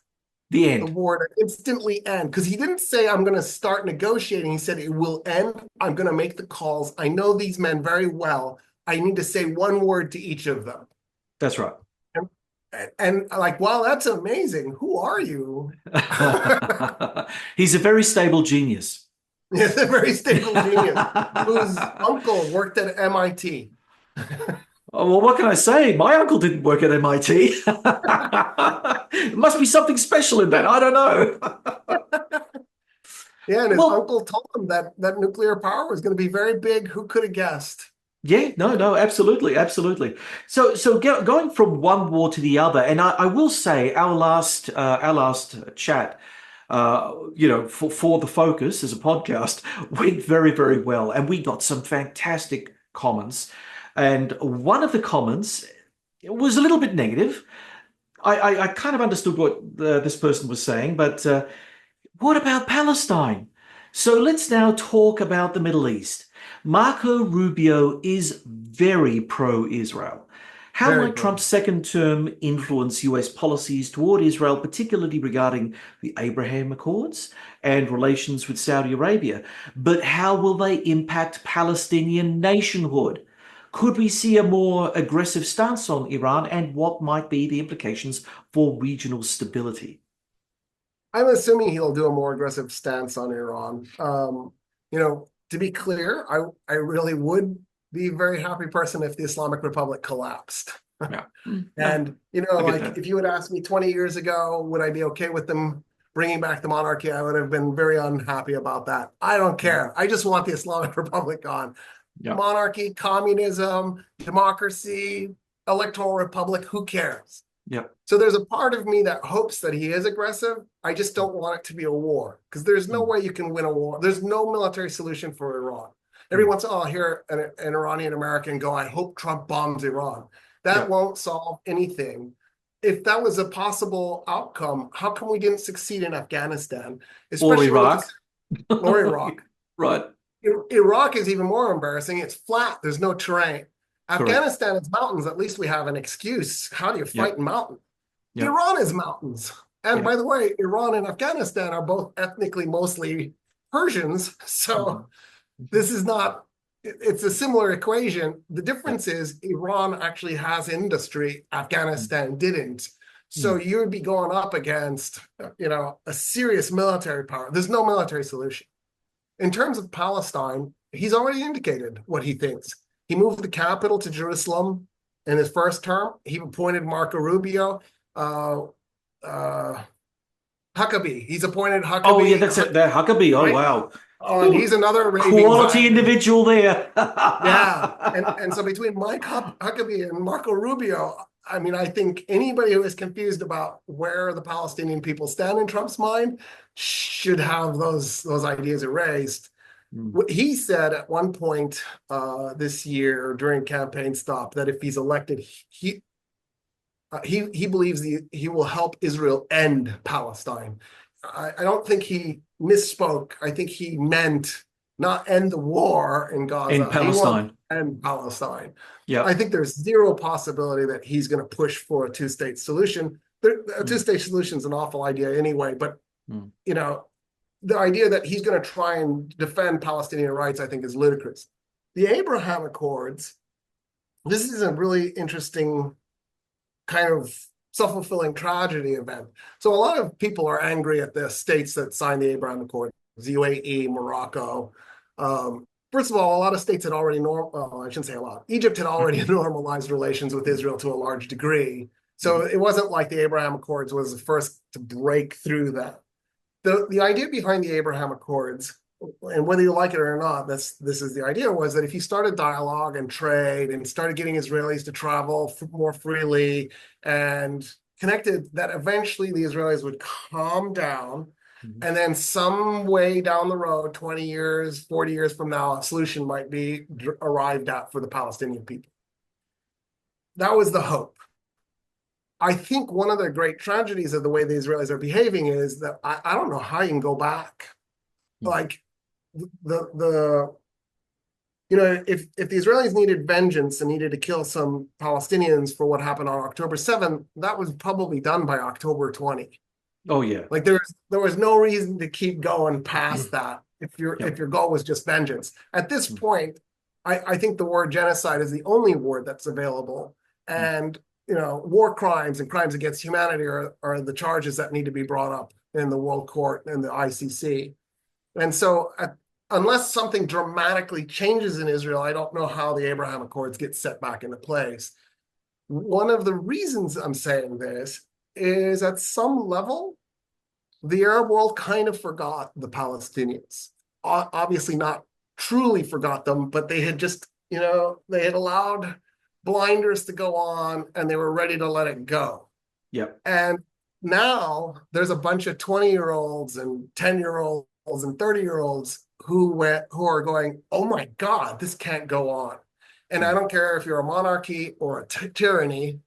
the the end. war to instantly end because he didn't say I'm going to start negotiating. He said it will end. I'm going to make the calls. I know these men very well. I need to say one word to each of them. That's right. And like, wow, that's amazing. Who are you? He's a very stable genius. He's a very stable genius whose uncle worked at MIT. Oh, well, what can I say? My uncle didn't work at MIT. It must be something special in that. I don't know. Yeah, and his Well, uncle told him that nuclear power was going to be very big. Who could have guessed? yeah, no, absolutely, absolutely. So going from one war to the other, and I will say our last chat, for the focus as a podcast went very, very well, and we got some fantastic comments. And one of the comments was a little bit negative. I kind of understood what this person was saying, but what about Palestine? So let's now talk about the Middle East. Marco Rubio is very pro-Israel. How Very might pro. Trump's second term influence US policies toward Israel, particularly regarding the Abraham Accords and relations with Saudi Arabia? But how will they impact Palestinian nationhood? Could we see a more aggressive stance on Iran, and what might be the implications for regional stability? I'm assuming he'll do a more aggressive stance on Iran. To be clear, I really would be a very happy person if the Islamic Republic collapsed. Yeah. No, And, I get like that. if you had asked me 20 years ago, would I be okay with them bringing back the monarchy? I would have been very unhappy about that. I don't Mm. care. I just want the Islamic Republic gone. Yeah. Monarchy, communism, democracy, electoral republic, who cares? Yeah. So there's a part of me that hopes that he is aggressive. I just don't want it to be a war because there's no Mm. way you can win a war. There's no military solution for Iran. Every Mm. once in a while, I'll hear an Iranian American go, I hope Trump bombs Iran. That Yeah. won't solve anything. If that was a possible outcome, how come we didn't succeed in Afghanistan, Or especially when you Iraq. consider, or Iraq? Right. Iraq is even more embarrassing. It's flat, there's no terrain. Correct. Afghanistan is mountains. At least we have an excuse. How do you Yeah. fight in mountains? Yeah. Iran is mountains. And Yeah. by the way, Iran and Afghanistan are both ethnically mostly Persians. Mhm. So Mhm. this is not, it's a similar equation. The Yeah. difference is Iran actually has industry, Mm. Afghanistan didn't. So Mm. you would be going up against, a serious military power. There's no military solution. In terms of Palestine, he's already indicated what he thinks. He moved the capital to Jerusalem in his first term. He appointed Marco Rubio. Uh, uh, Huckabee. He's appointed Oh, yeah, Huckabee, that's it. That Huckabee. Oh, right? wow. Oh, and he's Whew. another raving Quality Zionist. individual there. Yeah, and so between Mike Huckabee and Marco Rubio, I mean, I think anybody who is confused about where the Palestinian people stand in Trump's mind should have those ideas erased. Mm. He said at one point this year during campaign stop that if he's elected, he believes he will help Israel end Palestine. I don't think he misspoke. I think he meant not end the war in In Gaza. He wants Palestine. to end Palestine. Yeah. I think there's zero possibility that he's going to push for a two-state solution. A Mm. two-state solution is an awful idea anyway, but Mm. the idea that he's going to try and defend Palestinian rights, I think, is ludicrous. The Abraham Accords, this is a really interesting kind of self-fulfilling tragedy event. So a lot of people are angry at the states that signed the Abraham Accords, UAE, Morocco. First of all, a lot of states had already I shouldn't say a lot. Egypt had already normalized relations with Israel to a large degree. So Mhm. it wasn't like the Abraham Accords was the first to break through that. The idea behind the Abraham Accords, and whether you like it or not, this is the idea, was that if you started dialogue and trade and started getting Israelis to travel more freely and connected, that eventually the Israelis would calm down Mhm. And then some way down the road, 20 years, 40 years from now, a solution might be arrived at for the Palestinian people. That was the hope. I think one of the great tragedies of the way the Israelis are behaving is that I don't know how you can go back. Like the if the Israelis needed vengeance and needed to kill some Palestinians for what happened on October 7th, that was probably done by October 20. Oh yeah. Like there was no reason to keep going past that if Yep. your goal was just vengeance. At this point, I think the word genocide is the only word that's available. And war crimes and crimes against humanity are the charges that need to be brought up in the World Court and the ICC. And so unless something dramatically changes in Israel, I don't know how the Abraham Accords get set back into place. One of the reasons I'm saying this is at some level, the Arab world kind of forgot the Palestinians. Obviously not truly forgot them, but they had just, they had allowed blinders to go on and they were ready to let it go. Yep. And now there's a bunch of 20-year-olds and 10-year-olds and 30-year-olds who are going, oh my God, this can't go on. And I don't care if you're a monarchy or a tyranny,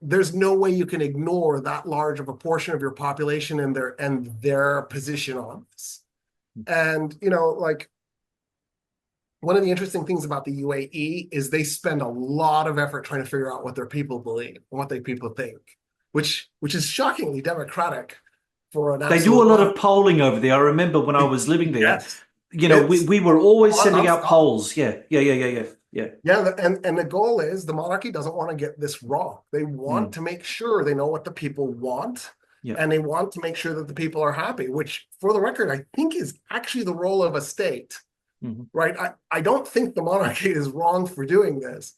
there's no way you can ignore that large of a portion of your population and their position on this. And like one of the interesting things about the UAE is they spend a lot of effort trying to figure out what their people believe and what their people think, which is shockingly democratic for an They do a absolute lot monarchy. of polling over there. I remember when I was living there, Yes, we were always sending out nonstop. polls. Yeah. Yeah, and the goal is the monarchy doesn't want to get this wrong. They want to make sure they know what the people want, Yeah. and they want to make sure that the people are happy, which, for the record, I think is actually the role of a state, right? I don't think the monarchy is wrong for doing this.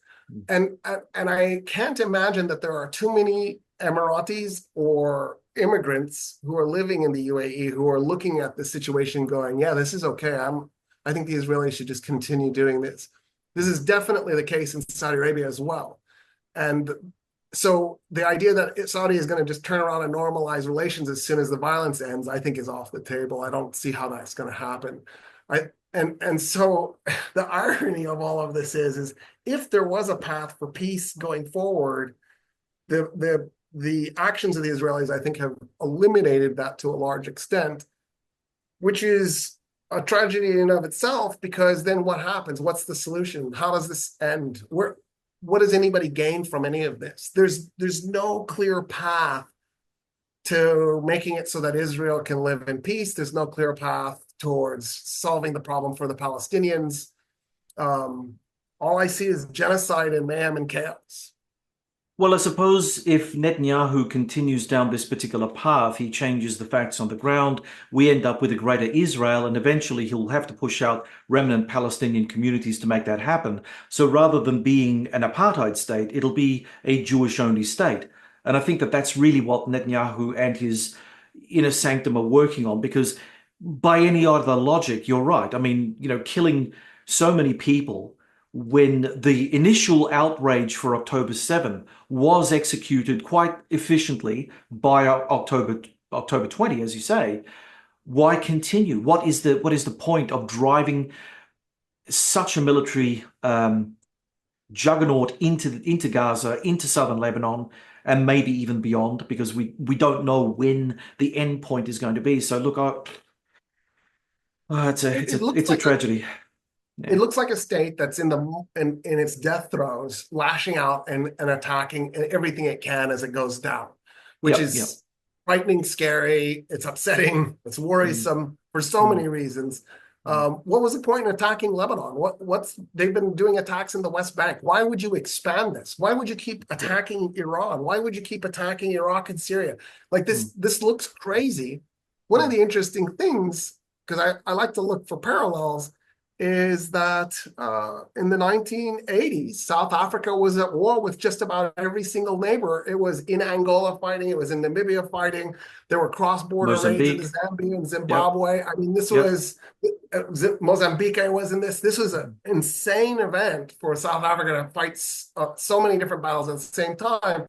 And I can't imagine that there are too many Emiratis or immigrants who are living in the UAE who are looking at the situation going, yeah, this is okay. I think the Israelis should just continue doing this. This is definitely the case in Saudi Arabia as well. And so the idea that Saudi is going to just turn around and normalize relations as soon as the violence ends, I think is off the table. I don't see how that's going to happen. And so the irony of all of this is if there was a path for peace going forward, the actions of the Israelis, I think, have eliminated that to a large extent, which is a tragedy in and of itself, because then what happens? What's the solution? How does this end? What does anybody gain from any of this? There's no clear path to making it so that Israel can live in peace. There's no clear path towards solving the problem for the Palestinians. All I see is genocide and mayhem and chaos. Well, I suppose if Netanyahu continues down this particular path, he changes the facts on the ground, we end up with a greater Israel, and eventually he'll have to push out remnant Palestinian communities to make that happen. So rather than being an apartheid state, it'll be a Jewish-only state. And I think that that's really what Netanyahu and his inner sanctum are working on, because by any other logic, you're right. I mean, killing so many people when the initial outrage for October 7 was executed quite efficiently by October 20, as you say, why continue? What is the point of driving such a military juggernaut into Gaza, into southern Lebanon, and maybe even beyond, because we don't know when the end point is going to be. So look, it's a tragedy. It looks like a state that's in its death throes, lashing out and attacking everything it can as it goes down, which is frightening, scary. It's upsetting. It's worrisome for so many reasons. What was the point in attacking Lebanon? They've been doing attacks in the West Bank. Why would you expand this? Why would you keep attacking Iran? Why would you keep attacking Iraq and Syria? Like this looks crazy. One of the interesting things, because I like to look for parallels, is that in the 1980s, South Africa was at war with just about every single neighbor. It was in Angola fighting. It was in Namibia fighting. There were cross-border raids into Zambia and Zimbabwe. I mean, this was Mozambique was in this. This was an insane event for South Africa to fight so many different battles at the same time.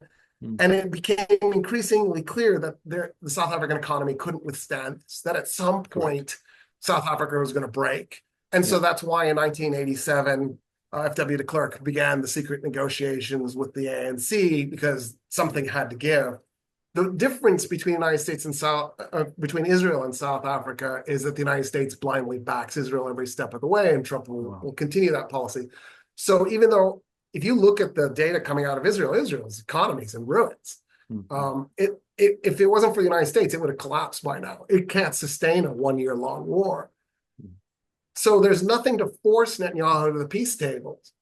And it became increasingly clear that the South African economy couldn't withstand this, that at some point South Africa was going to break. And so that's why in 1987, F.W. de Klerk began the secret negotiations with the ANC, because something had to give. The difference between between Israel and South Africa is that the United States blindly backs Israel every step of the way, and Trump will continue that policy. So even though, if you look at the data coming out of Israel, Israel's economy is in ruins. If it wasn't for the United States, it would have collapsed by now. It can't sustain a 1-year-long war. So there's nothing to force Netanyahu to the peace tables,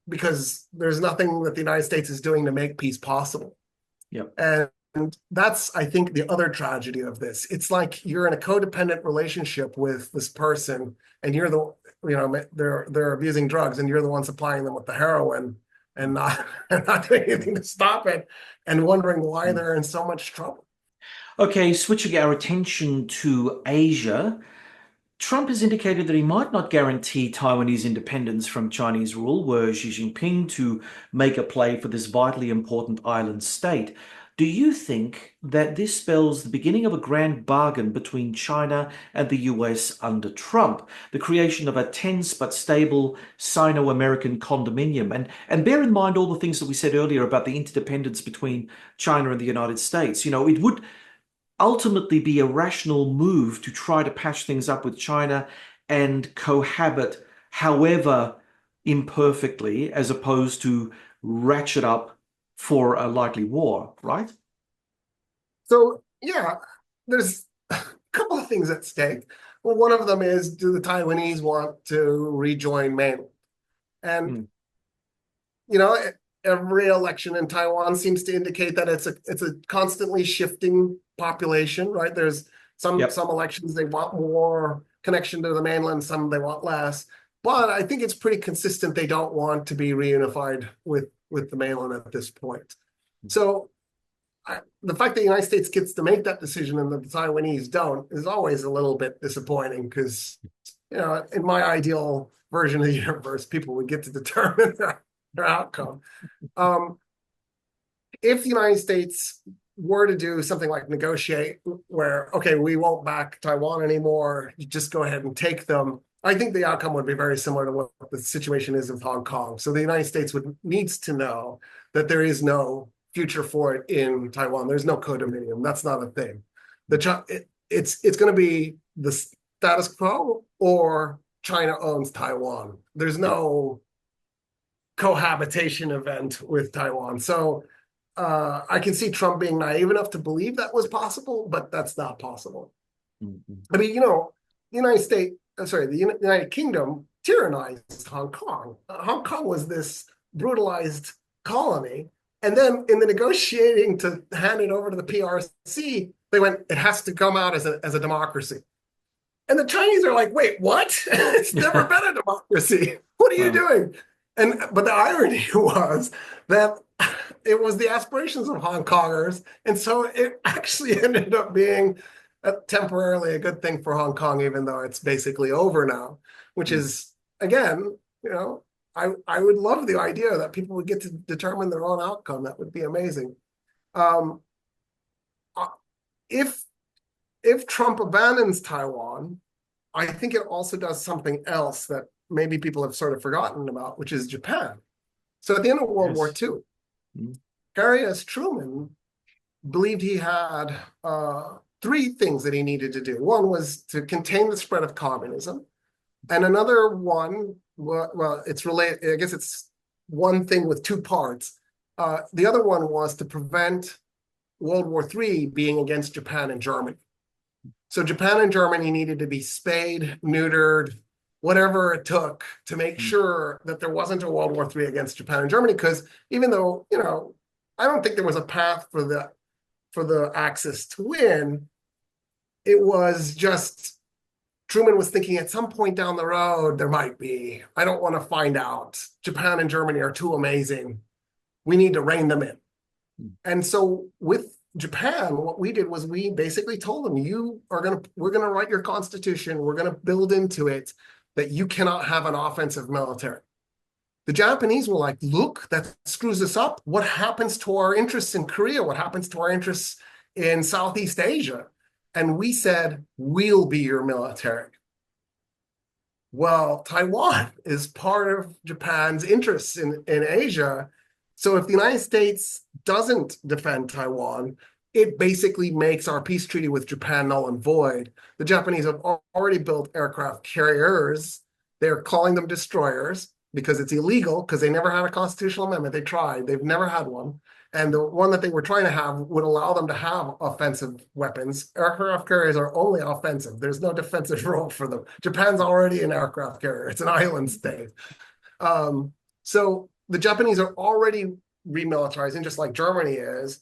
because there's nothing that the United States is doing to make peace possible. And that's, I think, the other tragedy of this. It's like you're in a codependent relationship with this person, and you're they're abusing drugs, and you're the one supplying them with the heroin, and not doing anything to stop it, and wondering why they're in so much trouble. Okay, switching our attention to Asia. Trump has indicated that he might not guarantee Taiwanese independence from Chinese rule, were Xi Jinping to make a play for this vitally important island state. Do you think that this spells the beginning of a grand bargain between China and the US under Trump, the creation of a tense but stable Sino-American condominium? And bear in mind all the things that we said earlier about the interdependence between China and the United States. You know, it would ultimately be a rational move to try to patch things up with China and cohabit, however imperfectly, as opposed to ratchet up for a likely war, right? So, yeah, there's a couple of things at stake. Well, one of them is, do the Taiwanese want to rejoin mainland? And, every election in Taiwan seems to indicate that it's a constantly shifting population, right? There's some elections they want more connection to the mainland, some they want less. But I think it's pretty consistent they don't want to be reunified with the mainland at this point. So the fact that the United States gets to make that decision and the Taiwanese don't is always a little bit disappointing, because, in my ideal version of the universe, people would get to determine their outcome. If the United States were to do something like negotiate where, okay, we won't back Taiwan anymore, you just go ahead and take them, I think the outcome would be very similar to what the situation is with Hong Kong. So the United States needs to know that there is no future for it in Taiwan. There's no condominium. That's not a thing. It's going to be the status quo, or China owns Taiwan. There's no cohabitation event with Taiwan. So I can see Trump being naive enough to believe that was possible, but that's not possible. I mean, the United Kingdom tyrannized Hong Kong. Hong Kong was this brutalized colony. And then in the negotiating to hand it over to the PRC, they went, it has to come out as a democracy. And the Chinese are like, wait, what? It's never been a democracy. What are you doing? But the irony was that it was the aspirations of Hong Kongers. And so it actually ended up being temporarily a good thing for Hong Kong, even though it's basically over now, which is, again, I would love the idea that people would get to determine their own outcome. That would be amazing. If Trump abandons Taiwan, I think it also does something else that maybe people have sort of forgotten about, which is Japan. So at the end of World War II, Caria Truman believed he had three things that he needed to do. One was to contain the spread of communism. And another one, well, it's related, I guess it's one thing with two parts. The other one was to prevent World War III being against Japan and Germany. So Japan and Germany needed to be spayed, neutered, whatever it took to make sure that there wasn't a World War III against Japan and Germany. Because even though, I don't think there was a path for the Axis to win, it was just Truman was thinking at some point down the road, there might be. I don't want to find out. Japan and Germany are too amazing. We need to rein them in. And so with Japan, what we did was we basically told them, we're going to write your constitution. We're going to build into it that you cannot have an offensive military. the Japanese were like, look, that screws us up. What happens to our interests in Korea? What happens to our interests in Southeast Asia? And we said, we'll be your military. Well, Taiwan is part of Japan's interests in Asia. So if the United States doesn't defend Taiwan, it basically makes our peace treaty with Japan null and void. The Japanese have already built aircraft carriers. They're calling them destroyers because it's illegal, because they never had a constitutional amendment. They tried. They've never had one. And the one that they were trying to have would allow them to have offensive weapons. Aircraft carriers are only offensive. There's no defensive role for them. Japan's already an aircraft carrier. It's an island state. So the Japanese are already remilitarizing, just like Germany is.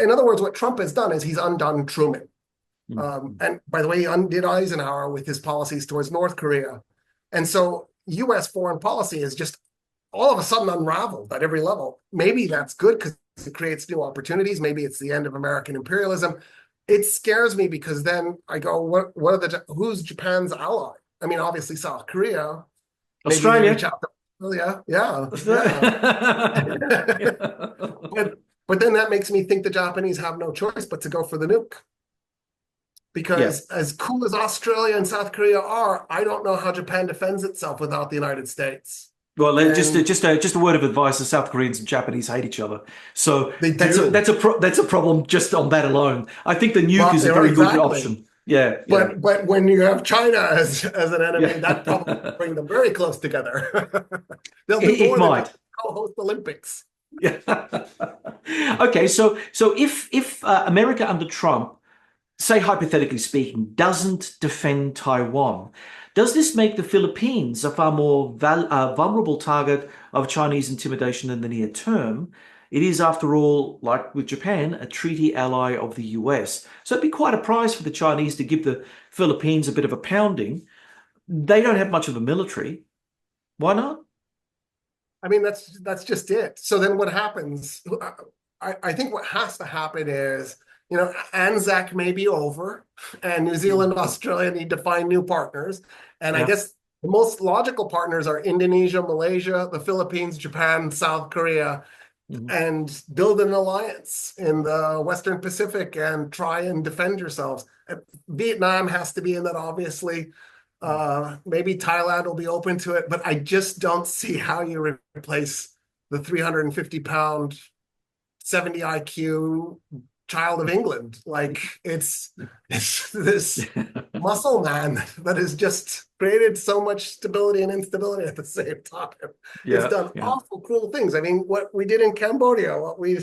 In other words, what Trump has done is he's undone Truman. And by the way, he undid Eisenhower with his policies towards North Korea. And so US foreign policy is just all of a sudden unraveled at every level. Maybe that's good because it creates new opportunities. Maybe it's the end of American imperialism. It scares me because then I go, who's Japan's ally? I mean, obviously South Korea. Australia. Australia. Yeah. But then that makes me think the Japanese have no choice but to go for the nuke. Because as cool as Australia and South Korea are, I don't know how Japan defends itself without the United States. Well, just a word of advice: the South Koreans and Japanese hate each other, so that's a problem just on that alone. I think the nuke is a very good option. Yeah, but when you have China as an enemy, that probably bring them very close together. They'll be more than co-host Olympics. Yeah. Okay, so if America under Trump, say hypothetically speaking, doesn't defend Taiwan, does this make the Philippines a far more vulnerable target of Chinese intimidation in the near term? It is, after all, like with Japan, a treaty ally of the US. So it'd be quite a prize for the Chinese to give the Philippines a bit of a pounding. They don't have much of a military. Why not? I mean, that's just it. So then what happens? I think what has to happen is, ANZAC may be over, and New Zealand and Australia need to find new partners. And I guess the most logical partners are Indonesia, Malaysia, the Philippines, Japan, South Korea, and build an alliance in the Western Pacific and try and defend yourselves. Vietnam has to be in that, obviously. Maybe Thailand will be open to it, but I just don't see how you replace the 350-pound, 70 IQ child of England. Like it's this muscle man that has just created so much stability and instability at the same time. It's done awful, cruel things. I mean, what we did in Cambodia, what we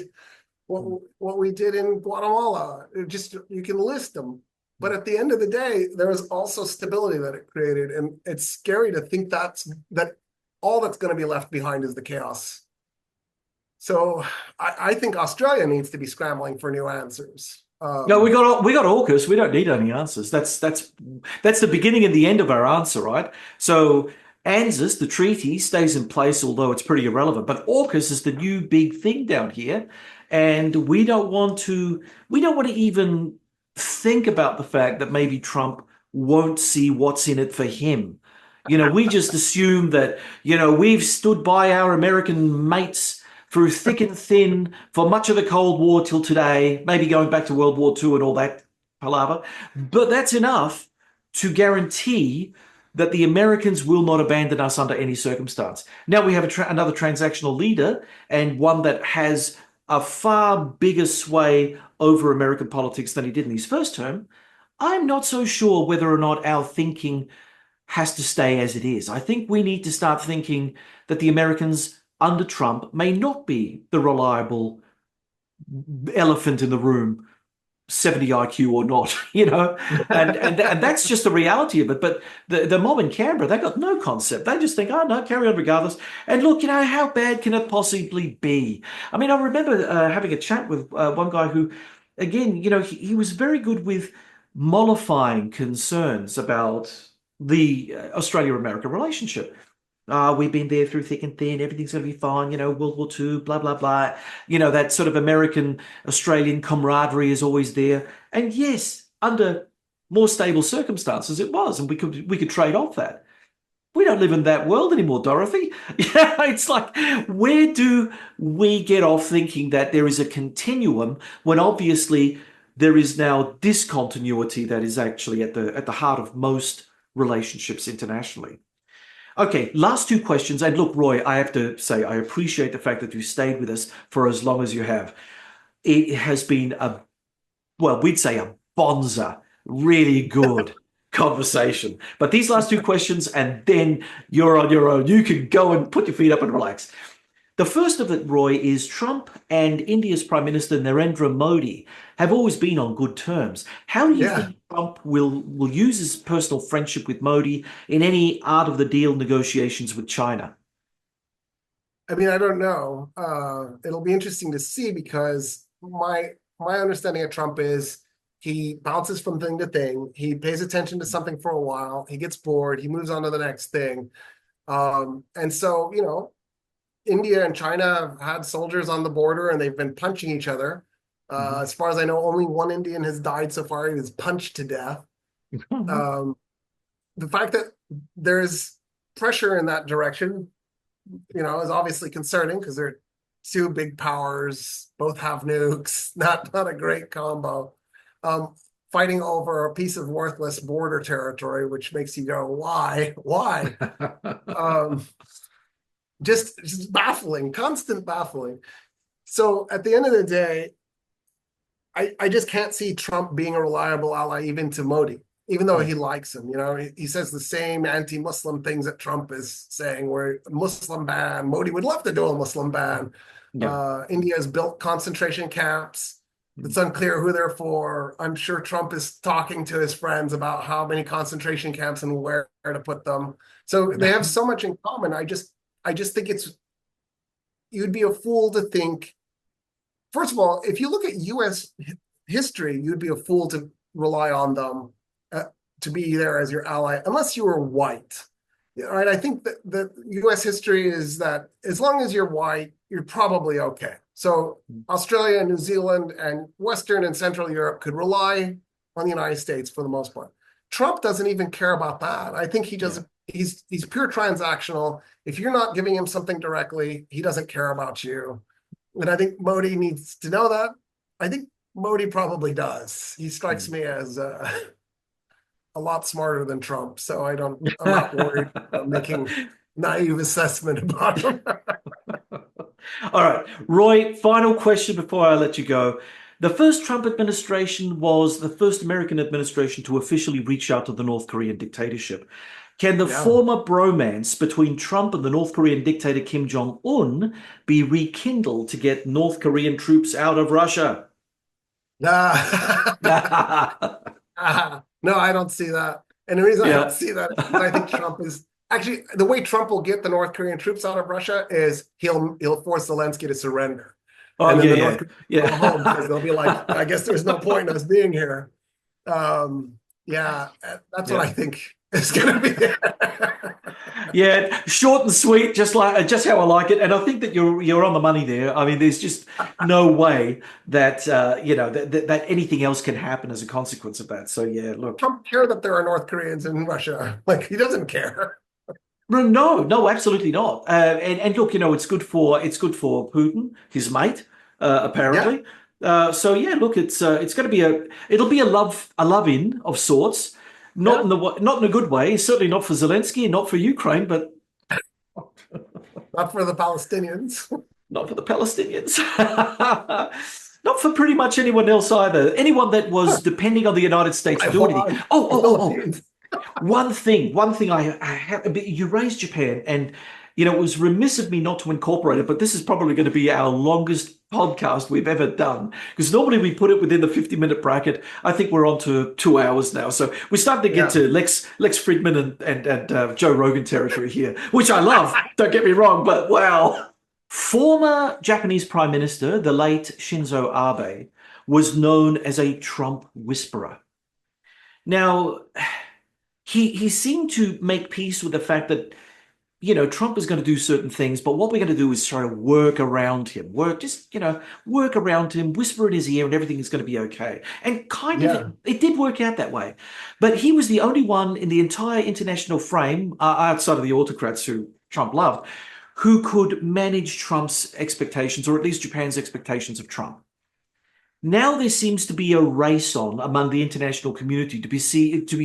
did in Guatemala, you can list them. But at the end of the day, there is also stability that it created, and it's scary to think that all that's going to be left behind is the chaos. So I think Australia needs to be scrambling for new answers. No, we got AUKUS. We don't need any answers. That's the beginning and the end of our answer, right? So ANZUS, the treaty, stays in place, although it's pretty irrelevant. But AUKUS is the new big thing down here, and we don't want to even think about the fact that maybe Trump won't see what's in it for him. We just assume that we've stood by our American mates through thick and thin for much of the Cold War till today, maybe going back to World War II and all that palaver. But that's enough to guarantee that the Americans will not abandon us under any circumstance. Now we have another transactional leader, and one that has a far bigger sway over American politics than he did in his first term. I'm not so sure whether or not our thinking has to stay as it is. I think we need to start thinking that the Americans under Trump may not be the reliable elephant in the room, 70 IQ or not, and that's just the reality of it. But the mob in Canberra, they got no concept. They just think, oh no, carry on regardless. And look, how bad can it possibly be? I mean, I remember having a chat with one guy who, again, he was very good with mollifying concerns about the Australia-America relationship. We've been there through thick and thin, everything's going to be fine, World War II, blah, blah, blah. That sort of American-Australian camaraderie is always there. And yes, under more stable circumstances it was, and we could trade off that. we don't live in that world anymore, Dorothy. Yeah, it's like, where do we get off thinking that there is a continuum when obviously there is now discontinuity that is actually at the heart of most relationships internationally? Okay, last two questions. And look, Roy, I have to say I appreciate the fact that you stayed with us for as long as you have. It has been well, we'd say a bonza, really good conversation. But these last two questions, and then you're on your own. You can go and put your feet up and relax. The first of it, Roy, is Trump and India's Prime Minister Narendra Modi have always been on good terms. How do you Yeah. think Trump will use his personal friendship with Modi in any art of the deal negotiations with China? I mean, I don't know. It'll be interesting to see because my understanding of Trump is he bounces from thing to thing. He pays attention to something for a while. He gets bored. He moves on to the next thing. And so, India and China have had soldiers on the border and they've been punching each other. As far as I know, only one Indian has died so far. He was punched to death. The fact that there's pressure in that direction, is obviously concerning because they're two big powers, both have nukes, not a great combo. Fighting over a piece of worthless border territory, which makes you go, why? Why? Just baffling, constant baffling. So at the end of the day, I just can't see Trump being a reliable ally even to Modi, even though he likes him. He says the same anti-Muslim things that Trump is saying, where Muslim ban, Modi would love to do a Muslim ban. Yeah. India has built concentration camps. It's unclear who they're for. I'm sure Trump is talking to his friends about how many concentration camps and where to put them. So they have so much in common. I just think you'd be a fool to think, first of all, if you look at U.S. history, you'd be a fool to rely on them to be there as your ally, unless you were white. Right? I think that the U.S. history is that as long as you're white, you're probably okay. So Australia, New Zealand, and Western and Central Europe could rely on the United States for the most part. Trump doesn't even care about that. I think he's pure transactional. If you're not giving him something directly, he doesn't care about you. And I think Modi needs to know that. I think Modi probably does. He strikes me as a lot smarter than Trump. So I'm not worried about making naive assessment about him. All right, Roy, final question before I let you go. The first Trump administration was the first American administration to officially reach out to the North Korean dictatorship. Can the former bromance between Trump and the North Korean dictator Kim Jong-un be rekindled to get North Korean troops out of Russia? No, I don't see that. And the reason I don't see that is because I think Trump is actually, the way Trump will get the North Korean troops out of Russia is he'll force Zelensky to surrender. Oh, and then the yeah, North Koreans will go home because they'll be like, I guess there's no point in us being here. That's what I think is going to be. Yeah, short and sweet, just how I like it. And I think that you're on the money there. I mean, there's just no way that that anything else can happen as a consequence of that. So yeah, look, Trump care that there are North Koreans in Russia. Like, he doesn't care. no, absolutely not. And look, it's good for Putin, his mate, apparently. So yeah, look, it's going to be it'll be a love in of sorts. Not in a good way. Certainly not for Zelensky and not for Ukraine, but not for the Palestinians. Not for the Palestinians. Not for pretty much anyone else either. Anyone that was depending on the United States to do anything. Oh. One thing I have, you raised Japan, and it was remiss of me not to incorporate it, but this is probably going to be our longest podcast we've ever done, because normally we put it within the 50-minute bracket. I think we're on to 2 hours now, so we're starting to get to Lex Friedman and Joe Rogan territory here, which I love. Don't get me wrong, but wow. Former Japanese Prime Minister, the late Shinzo Abe, was known as a Trump whisperer. Now, he seemed to make peace with the fact that Trump is going to do certain things, but what we're going to do is try to work around him, work around him, whisper in his ear, and everything is going to be okay. And it did work out that way. But he was the only one in the entire international frame, outside of the autocrats who Trump loved, who could manage Trump's expectations, or at least Japan's expectations of Trump. Now there seems to be a race on among the international community to be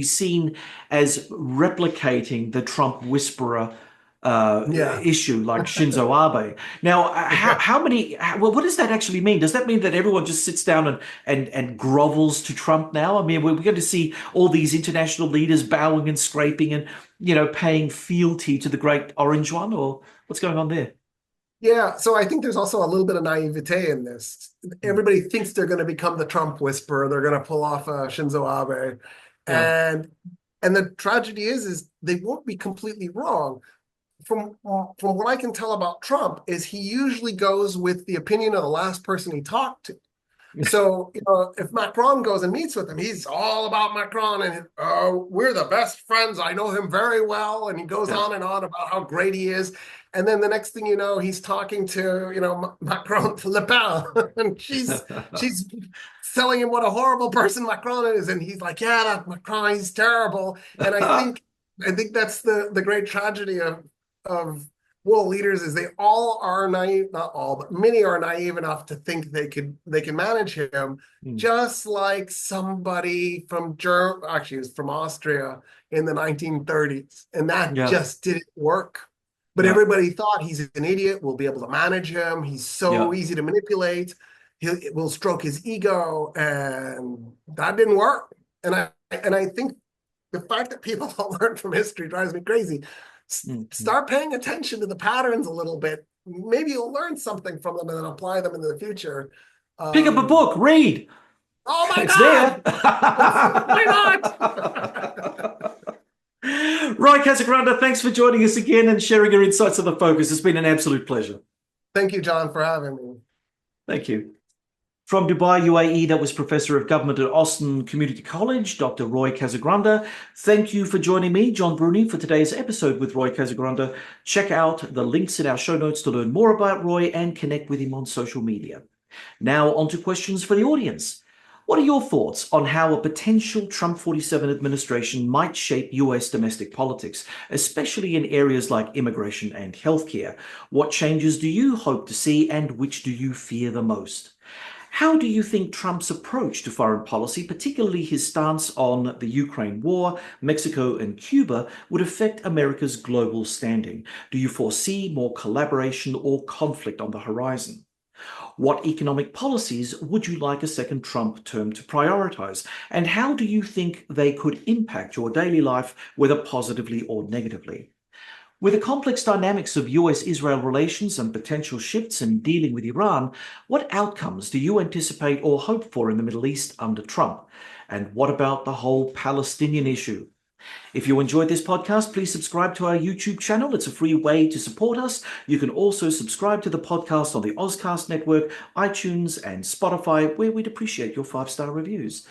seen as replicating the Trump whisperer issue, like Shinzo Abe. Now, what does that actually mean? Does that mean that everyone just sits down and grovels to Trump now? I mean, we're going to see all these international leaders bowing and scraping and, paying fealty to the great orange one, or what's going on there? Yeah, so I think there's also a little bit of naivete in this. Everybody thinks they're going to become the Trump whisperer. They're going to pull off a Shinzo Abe. And the tragedy is they won't be completely wrong. From what I can tell about Trump is he usually goes with the opinion of the last person he talked to. So, if Macron goes and meets with him, he's all about Macron and we're the best friends. I know him very well. And he goes on and on about how great he is. And then the next thing you know, he's talking to, Macron to Le Pen, and she's telling him what a horrible person Macron is. And he's like, yeah, that Macron, he's terrible. And I think that's the great tragedy of world leaders is they all are naive, not all, but many are naive enough to think they can manage him, just like somebody from actually it was from Austria in the 1930s, and that just didn't work. But everybody thought he's an idiot. We'll be able to manage him. He's so easy to manipulate. We'll stroke his ego, and that didn't work. And I think the fact that people don't learn from history drives me crazy. Start paying attention to the patterns a little bit. Maybe you'll learn something from them and then apply them in the future. Pick up a book, read. Oh my God! There. Why not? Roy Casagranda, thanks for joining us again and sharing your insights on The Focus. It's been an absolute pleasure. Thank you, John, for having me. Thank you. From Dubai, UAE, that was Professor of Government at Austin Community College, Dr. Roy Casagranda. Thank you for joining me, John Bruni, for today's episode with Roy Casagranda. Check out the links in our show notes to learn more about Roy and connect with him on social media. Now, on to questions for the audience. What are your thoughts on how a potential Trump 47 administration might shape US domestic politics, especially in areas like immigration and healthcare? What changes do you hope to see and which do you fear the most? How do you think Trump's approach to foreign policy, particularly his stance on the Ukraine war, Mexico and Cuba, would affect America's global standing? Do you foresee more collaboration or conflict on the horizon? What economic policies would you like a second Trump term to prioritize? And how do you think they could impact your daily life, whether positively or negatively? With the complex dynamics of US-Israel relations and potential shifts in dealing with Iran, what outcomes do you anticipate or hope for in the Middle East under Trump? And what about the whole Palestinian issue? If you enjoyed this podcast, please subscribe to our YouTube channel. It's a free way to support us. You can also subscribe to the podcast on the Ozcast network, iTunes, and Spotify, where we'd appreciate your 5-star reviews.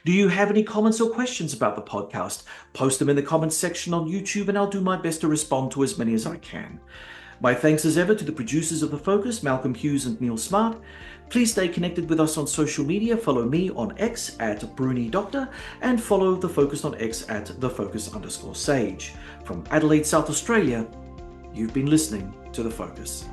Do you have any comments or questions about the podcast? Post them in the comments section on YouTube, and I'll do my best to respond to as many as I can. My thanks as ever to the producers of The Focus, Malcolm Hughes and Neil Smart. Please stay connected with us on social media. Follow me on X at BruniDoctor and follow The Focus on X at TheFocus_Sage. From Adelaide, South Australia, you've been listening to The Focus.